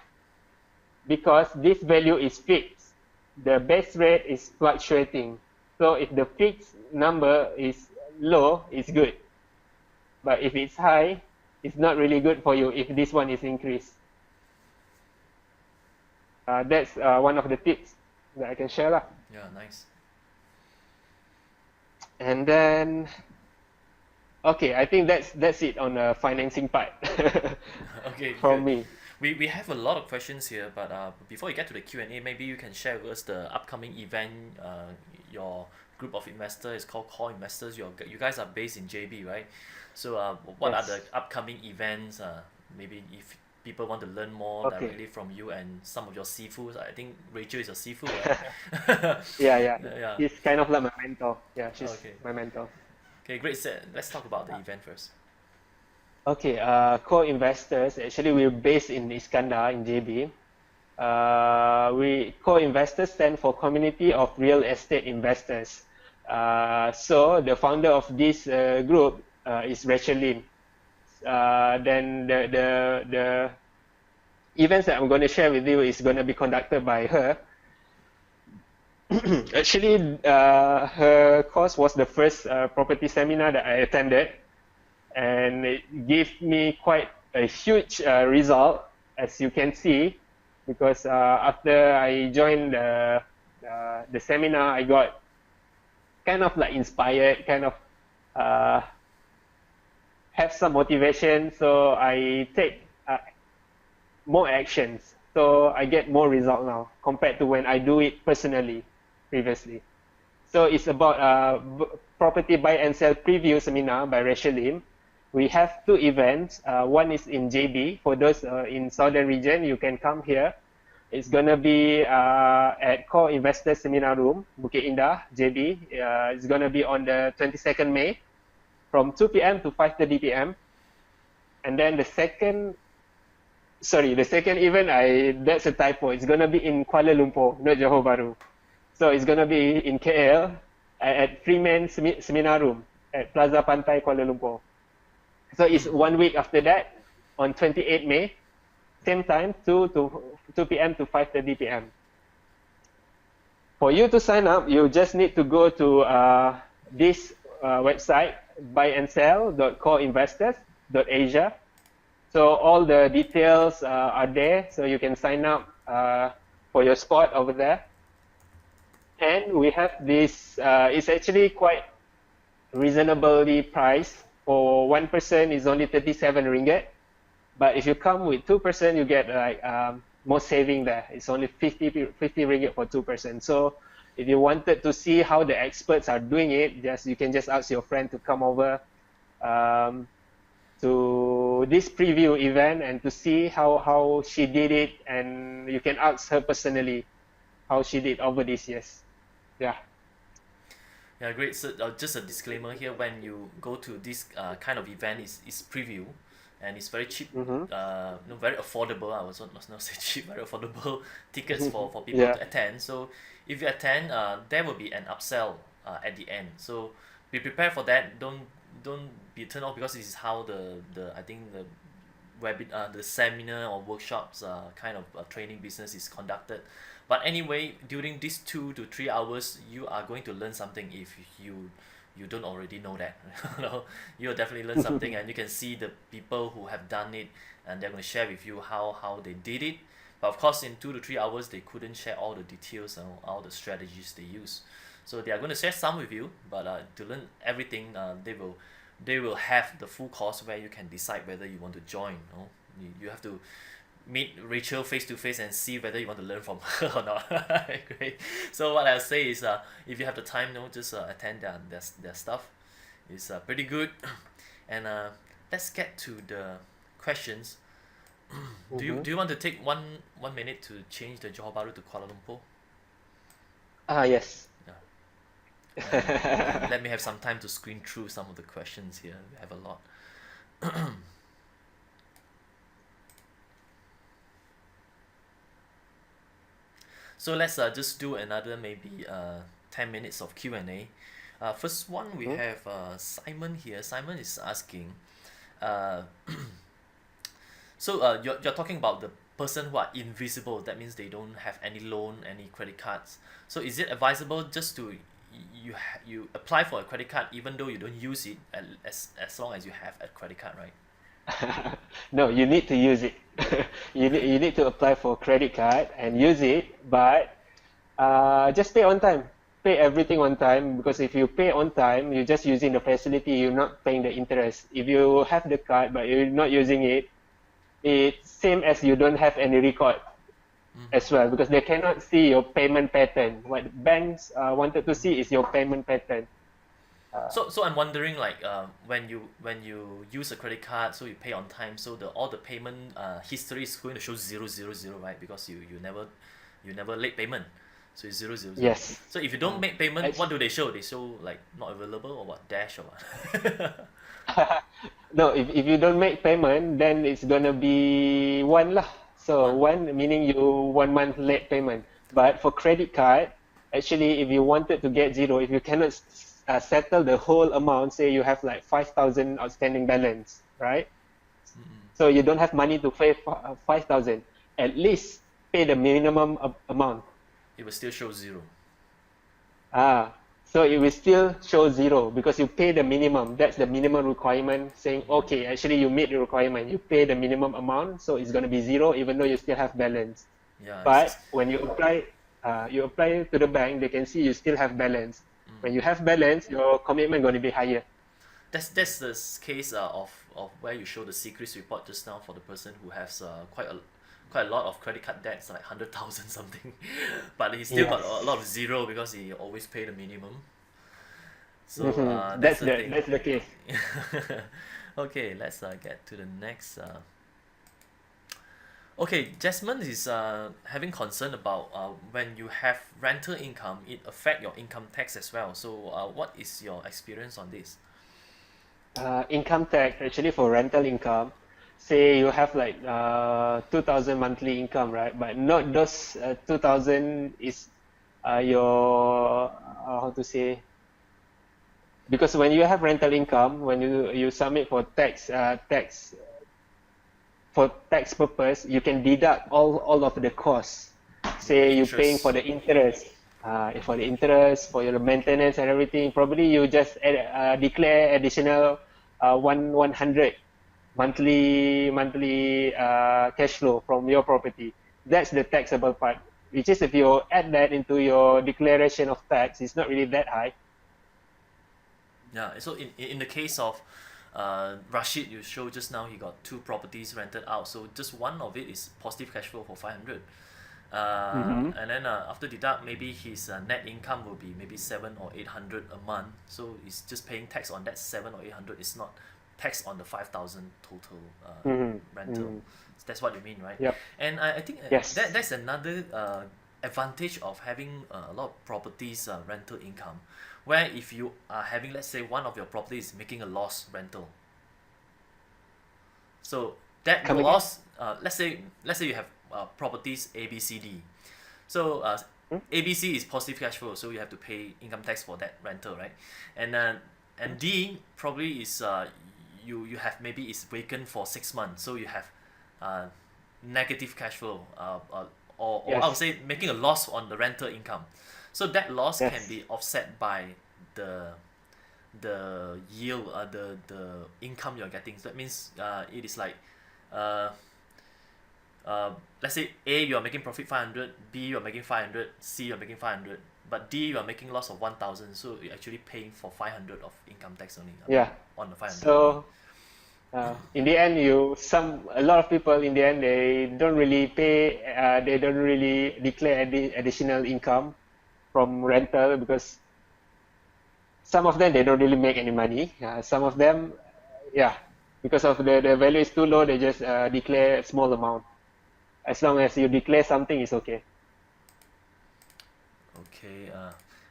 because this value is fixed. The base rate is fluctuating. So if the fixed number is low, it's good. But if it's high, it's not really good for you if this one is increased. That's one of the tips that I can share lah. Yeah, nice. And then, okay, I think that's it on the financing part. Okay, from good. me. We have a lot of questions here, but before we get to the Q&A, maybe you can share with us the upcoming event. Your group of investors is called Core Investors. You guys are based in JB, right? So what are the upcoming events? Maybe if people want to learn more directly from you and some of your seafood. I think Rachel is a seafood, right? Yeah. Yeah. She's kind of like my mentor. Yeah, she's Okay. my mentor. Okay, great. Let's talk about the event first. Okay, Core Investors, actually we're based in Iskandar in JB. Core Investors stand for Community of Real Estate Investors. So the founder of this group is Rachel Lim. Then the events that I'm going to share with you is going to be conducted by her. Actually, her course was the first property seminar that I attended, and it gave me quite a huge result, as you can see, because after I joined the seminar, I got kind of like inspired, kind of have some motivation, so I take more actions. So I get more result now compared to when I do it personally previously. So it's about property buy and sell preview seminar by Rachel Lim. We have 2 events. One is in JB. For those in southern region, you can come here. It's gonna be at Core Investor Seminar Room, Bukit Indah, JB. It's gonna be on the 22nd May from 2 p.m. to 5:30 p.m. And then the second event, that's a typo. It's gonna be in Kuala Lumpur, not Johor Bahru. So it's gonna be in KL at Freeman Seminar Room at Plaza Pantai, Kuala Lumpur. So it's 1 week after that, on 28 May, same time, 2 p.m. to 5:30 p.m. For you to sign up, you just need to go to this website, buyandsell.coreinvestors.asia. So all the details are there, so you can sign up for your spot over there. And we have this, it's actually quite reasonably priced. For 1 person, is only 37 ringgit. But if you come with 2 person, you get like more saving there. It's only 50 ringgit for 2 person. So if you wanted to see how the experts are doing it, you can just ask your friend to come over to to this preview event and to see how she did it, and you can ask her personally how she did over these years. Yeah. Yeah, great. So just a disclaimer here: when you go to this kind of event, is preview, and it's very cheap. Mm-hmm. Very affordable. I was not say cheap, very affordable tickets for people Yeah. to attend. So if you attend, there will be an upsell at the end. So be prepared for that. Don't be turned off because this is how the I think the seminar or workshops kind of training business is conducted. But anyway, during these 2 to 3 hours, you are going to learn something if you don't already know that. You'll definitely learn something, and you can see the people who have done it, and they're going to share with you how they did it. But of course, in 2 to 3 hours, they couldn't share all the details and all the strategies they use. So they are going to share some with you, but to learn everything, they will have the full course where you can decide whether you want to join. You have to meet Rachel face to face and see whether you want to learn from her or not. Great. So what I'll say is, if you have the time, just attend their stuff. It's pretty good. And let's get to the questions. Do you want to take one minute to change the Johor Bahru to Kuala Lumpur? Yes. Let me have some time to screen through some of the questions here. We have a lot. So let's just do another maybe 10 minutes of Q&A. First one we have Simon here. Simon is asking, uh, so you're talking about the person who are invisible. That means they don't have any loan, any credit cards. So is it advisable just to you apply for a credit card even though you don't use it as long as you have a credit card, right? No, you need to use it. You need to apply for credit card and use it, but just pay on time. Pay everything on time, because if you pay on time, you're just using the facility, you're not paying the interest. If you have the card but you're not using it, it's same as you don't have any record as well, because they cannot see your payment pattern. What banks wanted to see is your payment pattern. So I'm wondering, like when you use a credit card, so you pay on time, so all the payment history is going to show 000, right? Because you never late payment, so it's 000. Yes. So if you don't make payment, Actu- what do they show? They show like not available or what, dash or what? No, if you don't make payment, then it's gonna be one lah. So One. one meaning you 1 month late payment. But for credit card, actually, if you wanted to get zero, if you cannot settle the whole amount, say you have like 5,000 outstanding balance, right? So you don't have money to pay 5,000. At least pay the minimum amount. It will still show 0. So it will still show zero because you pay the minimum. That's the minimum requirement, saying, okay, actually you meet the requirement. You pay the minimum amount, so it's going to be zero even though you still have balance. Yeah. But when you apply to the bank, they can see you still have balance. When you have balance, your commitment going to be higher. That's the case of where you show the secrets report just now for the person who has quite a lot of credit card debts, like 100,000 something, but he still got Yes. a lot of zero because he always pay the minimum. So That's that's the the thing. that's the case. Okay, let's get to the next. Okay, Jasmine is having concern about when you have rental income, it affect your income tax as well. So what is your experience on this? Income tax actually for rental income. Say you have like 2,000 monthly income, right? But not those 2,000 is your how to say, because when you have rental income, when you submit for tax for tax purpose, you can deduct all of the costs. Say you're paying for Interest. the interest, for the interest, for your maintenance and everything. Probably you just declare additional 100 monthly cash flow from your property. That's the taxable part. Which is, if you add that into your declaration of tax, it's not really that high. Yeah, so in the case of Rashid, you showed just now he got 2 properties rented out, so just one of it is positive cash flow for 500. Mm-hmm. And then after deduct, maybe his net income will be maybe 7 or 800 a month, so he's just paying tax on that 7 or 800. It's not tax on the 5,000 total rental. Mm-hmm. That's what you mean, right? Yep. And I think Yes. that's another advantage of having a lot of properties rental income, where if you are having, let's say, one of your properties making a loss rental, so that Come again? loss, let's say you have properties A B C D, so Hmm? ABC is positive cash flow, so you have to pay income tax for that rental, right? And D probably is you have maybe it's vacant for 6 months, so you have uh, negative cash flow, or I would Yes. say making a loss on the rental income. So that loss can Yes. be offset by the yield, the income you're getting. So that means it is like uh, let's say A, you are making profit 500, B, you are making 500, C, you are making 500, but D, you are making loss of 1,000, so you're actually paying for 500 of income tax only, I mean, Yeah. on the 500 only. So in the end, a lot of people in the end they don't really pay. They don't really declare additional income from rental because some of them they don't really make any money. Some of them, yeah, because of the value is too low, they just declare a small amount. As long as you declare something, it's okay. Okay,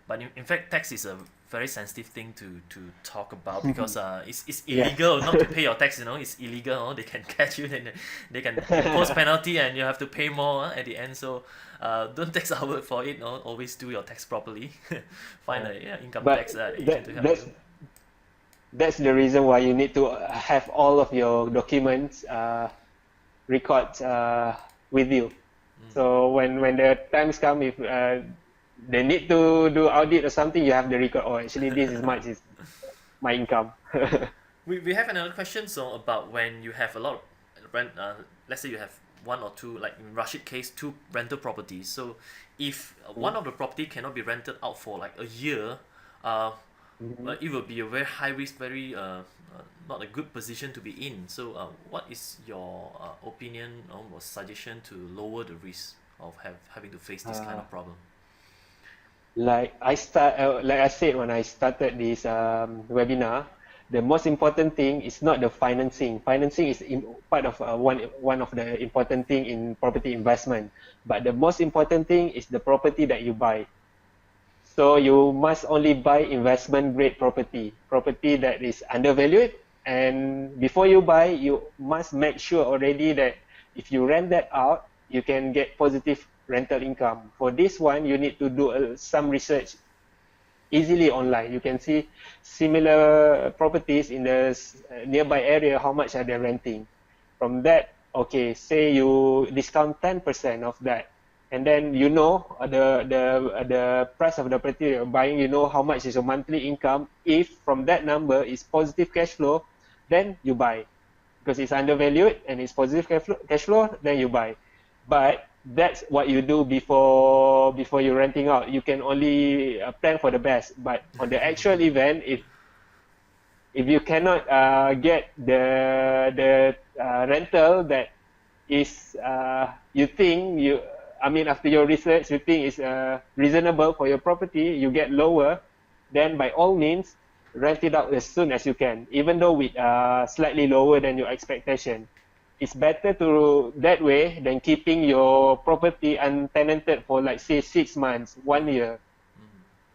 but in fact, tax is a very sensitive thing to talk about because it's Yeah. illegal not to pay your tax. It's illegal. They can catch you, then they can impose penalty, and you have to pay more at the end. So, don't take our word for it. Always do your tax properly. Find Uh, a income tax but agent to help that's you. the reason why you need to have all of your documents records with you. So when the times come, if they need to do audit or something, you have the record. Oh, actually, this is much is my income. We have another question, so about when you have a lot of rent, let's say you have one or two, like in Rashid case, two rental properties. So if one of the property cannot be rented out for like a year, uh, Mhm. it will be a very high risk, very not a good position to be in. So what is your opinion or suggestion to lower the risk of having to face this kind Uh, of problem? like I said when I started this webinar, the most important thing is not the financing. Financing is part of one of the important thing in property investment. But the most important thing is the property that you buy. So you must only buy investment grade property that is undervalued. And before you buy, you must make sure already that if you rent that out, you can get positive rental income. For this one, you need to do some research easily online. You can see similar properties in the nearby area, how much are they renting. From that, okay, say you discount 10% of that, and then you know the price of the property you're buying, you know how much is your monthly income. If from that number is positive cash flow, then you buy because it's undervalued and it's positive cash flow, then you buy. But that's what you do before you're renting out. You can only plan for the best. But on the actual event, if you cannot get the rental that is you think you I mean after your research you think is reasonable for your property, you get lower, then by all means rent it out as soon as you can, even though with slightly lower than your expectation. It's better to that way than keeping your property untenanted for like say 6 months, 1 year,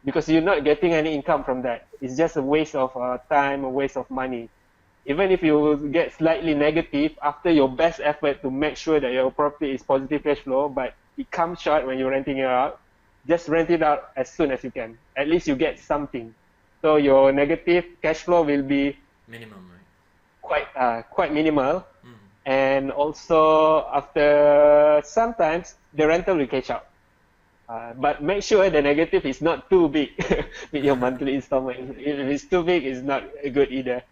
because you're not getting any income from that. It's just a waste of time, a waste of money. Even if you get slightly negative after your best effort to make sure that your property is positive cash flow, but it comes short when you're renting it out, just rent it out as soon as you can. At least you get something. So your negative cash flow will be Minimum, right? quite minimal, Mm. and also after sometimes the rental will catch up. But make sure the negative is not too big with your monthly installment. If it's too big, it's not good either.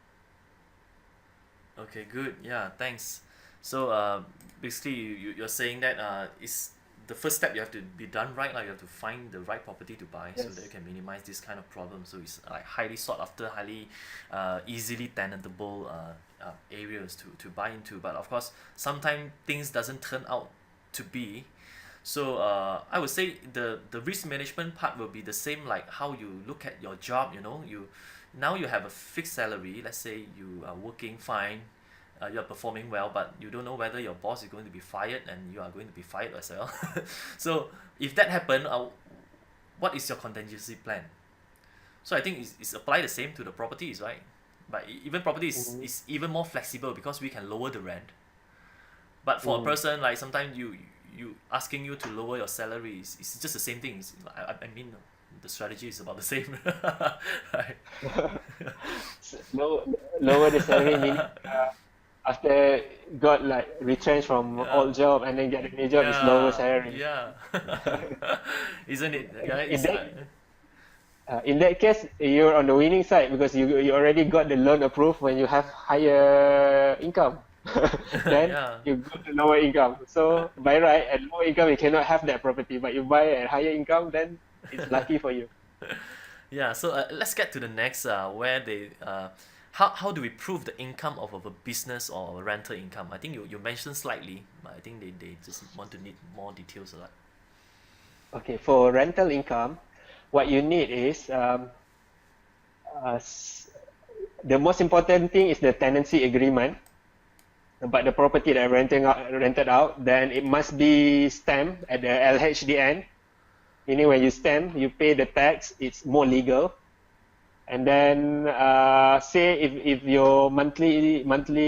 Okay, good. Yeah, thanks. So, basically, you're saying that is the first step you have to be done right. Like you have to find the right property to buy so that you Yes. can minimize this kind of problem. So it's like highly sought after, highly easily tenantable areas to buy into. But of course, sometimes things doesn't turn out to be. So I would say the risk management part will be the same like how you look at your job. now you have a fixed salary. Let's say you are working fine, you are performing well, but you don't know whether your boss is going to be fired and you are going to be fired as well. So if that happen, what is your contingency plan? So I think it's apply the same to the properties, right? But even property is even more flexible because we can lower the rent. But for a person, like sometimes you asking you to lower your salary is just the same thing. I mean, the strategy is about the same. Right? Lower the salary meaning after got like retrenched from old job and then get a new job is lower salary. Yeah. Isn't it? Yeah, In in that case, you're on the winning side because you already got the loan approved when you have higher income. Then yeah. you go to lower income. So by right, at lower income you cannot have that property, but you buy at higher income, then it's lucky for you. Yeah, so let's get to the next where they how do we prove the income of a business or a rental income? I think you mentioned slightly, but I think they just want to need more details of that. Okay, for rental income, what you need is uh, s- the most important thing is the tenancy agreement about the property that rented out. Then it must be stamped at the LHDN. Meaning when you stamp, you pay the tax. It's more legal. And then say if your monthly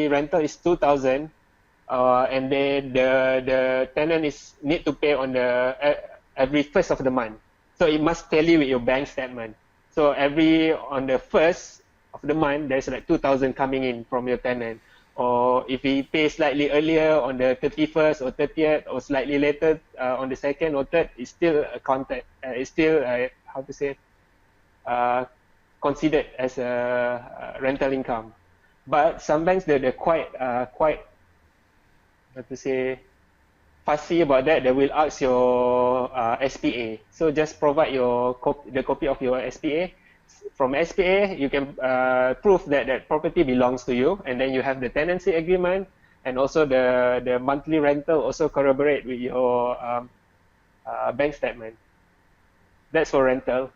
rental is 2,000, and then the tenant is need to pay on the every first of the month. So it must tally with your bank statement. So on the first of the month, there's like 2,000 coming in from your tenant. Or if he pays slightly earlier on the 31st or 30th, or slightly later on the second or third, it's still accounted. It's still how to say considered as a rental income. But some banks they're quite how to say fussy about that. They will ask your SPA. So just provide the copy of your SPA. From SPA, you can prove that that property belongs to you, and then you have the tenancy agreement, and also the monthly rental also corroborate with your bank statement. That's for rental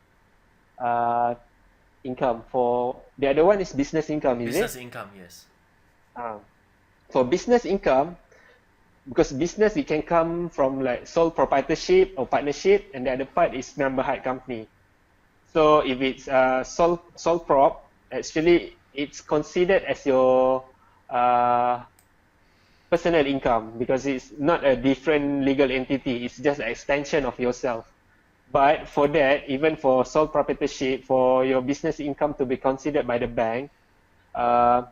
income. For the other one is business income, is Business it? income, yes. For business income, because business it can come from like sole proprietorship or partnership, and the other part is member hire company. So if it's sole prop, actually it's considered as your personal income because it's not a different legal entity. It's just an extension of yourself. But for that, even for sole proprietorship, for your business income to be considered by the bank, uh,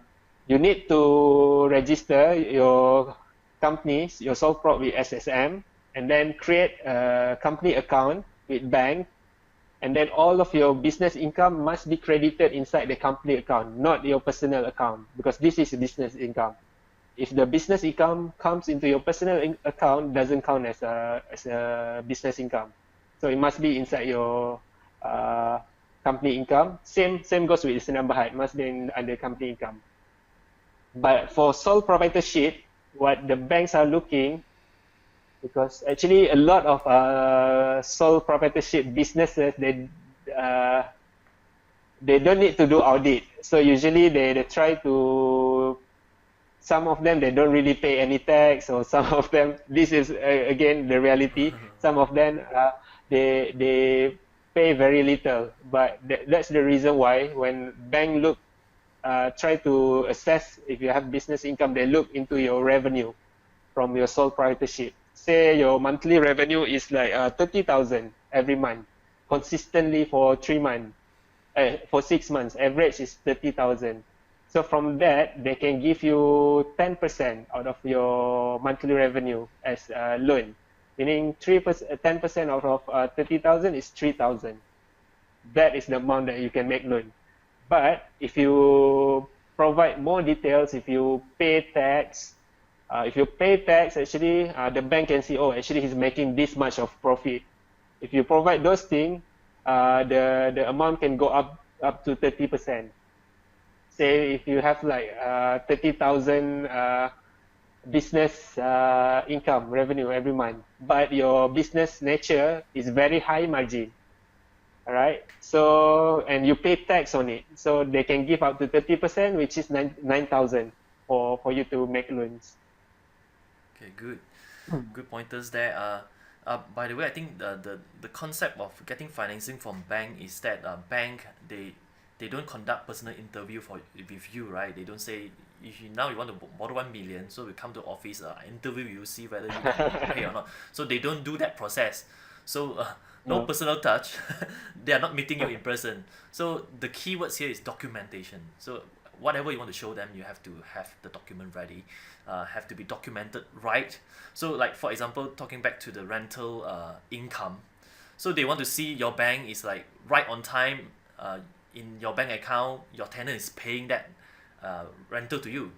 you need to register your companies, your sole prop with SSM, and then create a company account with bank, and then all of your business income must be credited inside the company account, not your personal account, because this is business income. If the business income comes into your personal account, doesn't count as a business income. So it must be inside your company income. Same goes with Senam Bahad, must be under company income. But for sole proprietorship, what the banks are looking, because actually a lot of sole proprietorship businesses uh, they don't need to do audit. So usually they try to, some of them they don't really pay any tax, or some of them, this is again the reality, some of them they pay very little. But that's the reason why when bank try to assess if you have business income, they look into your revenue from your sole proprietorship. Say your monthly revenue is like 30,000 every month, consistently for 3 months, for 6 months, average is 30,000. So from that, they can give you 10% out of your monthly revenue as a loan, meaning 10% out of 30,000 is 3,000. That is the amount that you can make loan. But if you provide more details, if you pay tax, actually the bank can see, oh, actually he's making this much of profit. If you provide those things, the amount can go up to 30%. Say if you have like 30,000 business income revenue every month, but your business nature is very high margin. all right? So, and you pay tax on it. So they can give up to 30%, which is 9,000 for you to make loans. Okay, good pointers there. By the way, I think the concept of getting financing from bank is that bank they don't conduct personal interview with you, right? They don't say if you now you want to borrow 1 million, so we come to office, interview you, see whether you can pay or not. So they don't do that process. So no No. personal touch. They are not meeting you in person. So the key words here is documentation. So whatever you want to show them, you have to have the document ready, have to be documented right. So like for example, talking back to the rental income, so they want to see your bank is like right on time, in your bank account your tenant is paying that rental to you.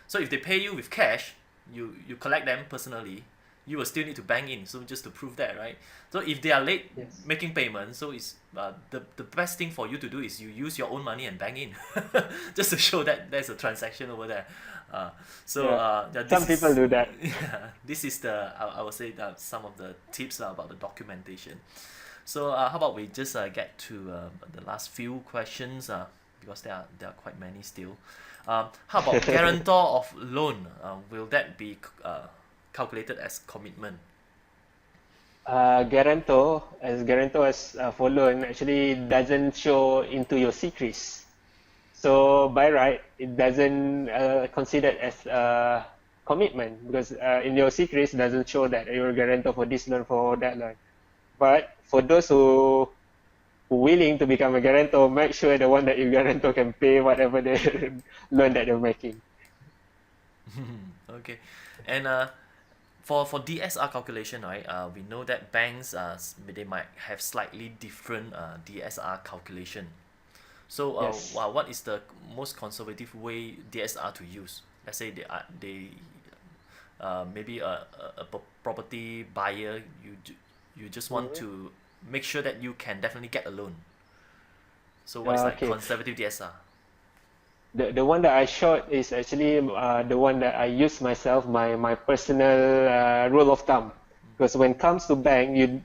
So if they pay you with cash, you collect them personally, you will still need to bank in, so just to prove that, right? So if they are late Yes. making payments, so it's the best thing for you to do is you use your own money and bank in, just to show that there's a transaction over there. uh, so Yeah. yeah, Some this people is do that. yeah, this is I would say some of the tips about the documentation. So how about we just get to the last few questions, because there are quite many still. How about guarantor of loan? Will that be calculated as commitment? Guarantor as for loan actually doesn't show into your secrets. So by right, it doesn't considered as a commitment because in your secrets doesn't show that you're a guarantor for this loan for that loan. But for those who willing to become a guarantor, make sure the one that you guarantor can pay whatever the loan that they're making. Okay, and for DSR calculation, right? We know that banks they might have slightly different DSR calculation. So Yes. what is the most conservative way DSR to use? Let's say they maybe a property buyer, you just want Mhm. to make sure that you can definitely get a loan. So what is like Okay. conservative DSR? The one that I shot is actually the one that I use myself, my personal rule of thumb. Because when it comes to bank,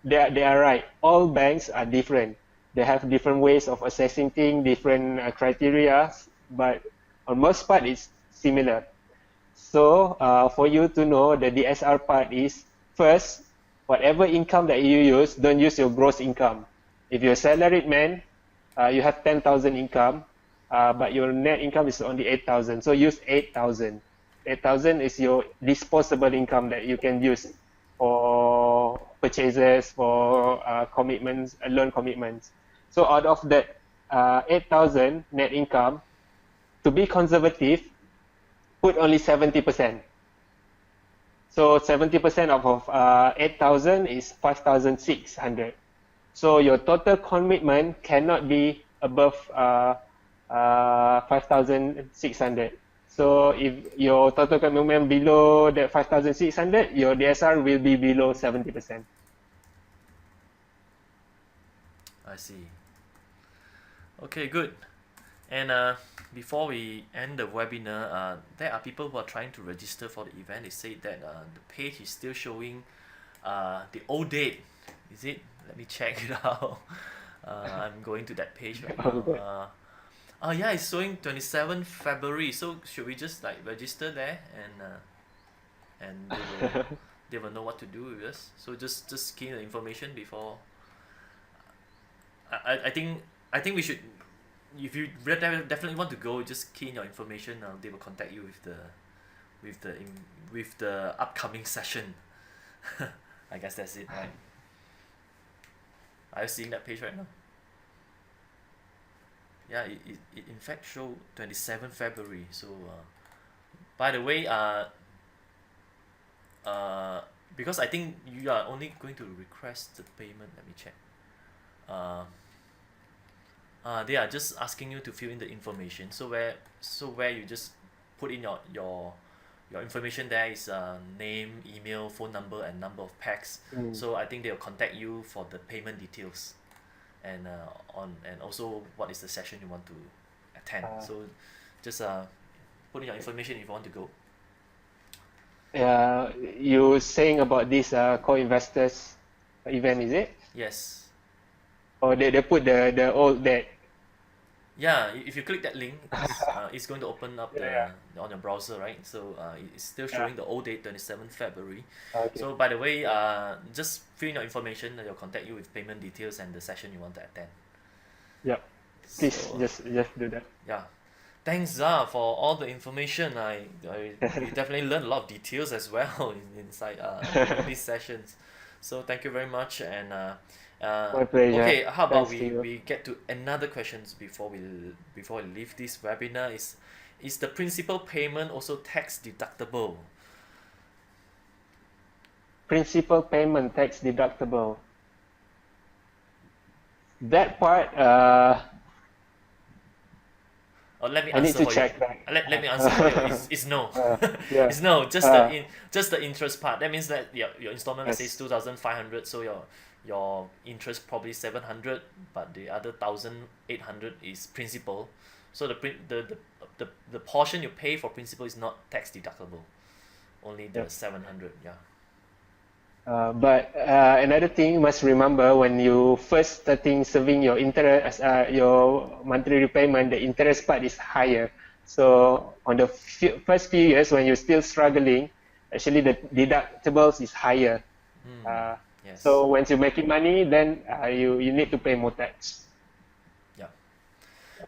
they are right. All banks are different. They have different ways of assessing things, different criteria, but on most part it's similar. So for you to know the DSR part is first, whatever income that you use, don't use your gross income. If you're a salaried man, you have 10,000 income, but your net income is only 8,000. So use 8,000. 8,000 is your disposable income that you can use for purchases, for commitments, loan commitments. So out of that 8,000 net income, to be conservative, put only 70%. So 70% of 8,000 is 5,600. So your total commitment cannot be above 5,600. So if your total commitment below that 5,600, your DSR will be below 70%. I see. Okay, good. And before we end the webinar, there are people who are trying to register for the event. They say that the page is still showing the old date. Is it? Let me check it out. I'm going to that page right now. Okay. Yeah, it's showing 27 February. So should we just like register there, and they will know what to do with us. So just key in the information before. I think we should, if you definitely want to go, just key in your information. They will contact you with the with the upcoming session. I guess that's it, right? Are you seeing that page right now? Yeah, it in fact show 27 February. So by the way, uh, because I think you are only going to request the payment. Let me check. Uh, they are just asking you to fill in the information. So where you just put in your information. There is name, email, phone number, and number of packs. Mm. So I think they'll contact you for the payment details, and and also what is the session you want to attend. Uh, So just put in your information if you want to go. you saying about this co-investors event, is it? Yes. or they put the old date. Yeah, if you click that link, it's going to open up Yeah, on your browser, right? So it's still yeah. showing the old date, 27th February. Okay. So by the way, just fill in your information, and they'll contact you with payment details and the session you want to attend. Yep. Please So just do that. yeah, thanks for all the information. I we definitely learned a lot of details as well inside these sessions. So thank you very much. And My pleasure. okay, how about Thanks to you. we get to another questions before we leave this webinar? Is the principal payment also tax deductible? Principal payment tax deductible. That part, Or let me I need answer to for you. check that. Let me answer for you. It's no. Yeah. It's no. Uh, Just the interest part. That means that your installment, let's say, is yes. 2,500. So your interest probably 700, but the other 1,800 is principal. So the portion you pay for principal is not tax deductible. Only the Yep. 700. Yeah. But another thing you must remember when you first starting serving your interest, your monthly repayment, the interest part is higher. So on the first few years when you're still struggling, actually the deductibles is higher. Uh, Yes. so once you're making money, then you need to pay more tax. Yeah.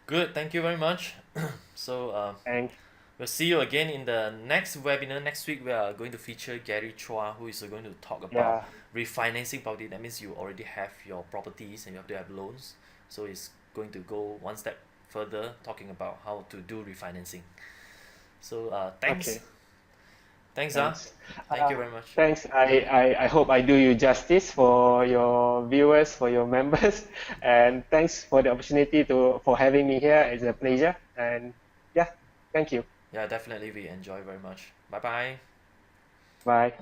Good. Thank you very much. So And we'll see you again in the next webinar. Next week, we are going to feature Gary Chua, who is going to talk about yeah, refinancing property. That means you already have your properties and you have to have loans. So it's going to go one step further, talking about how to do refinancing. So thanks. okay. Thanks, Thanks. Thank you very much. Thanks. I hope I do you justice for your viewers, for your members, and thanks for the opportunity for having me here. It's a pleasure. And yeah, thank you. Yeah, definitely we enjoy very much. Bye bye. Bye.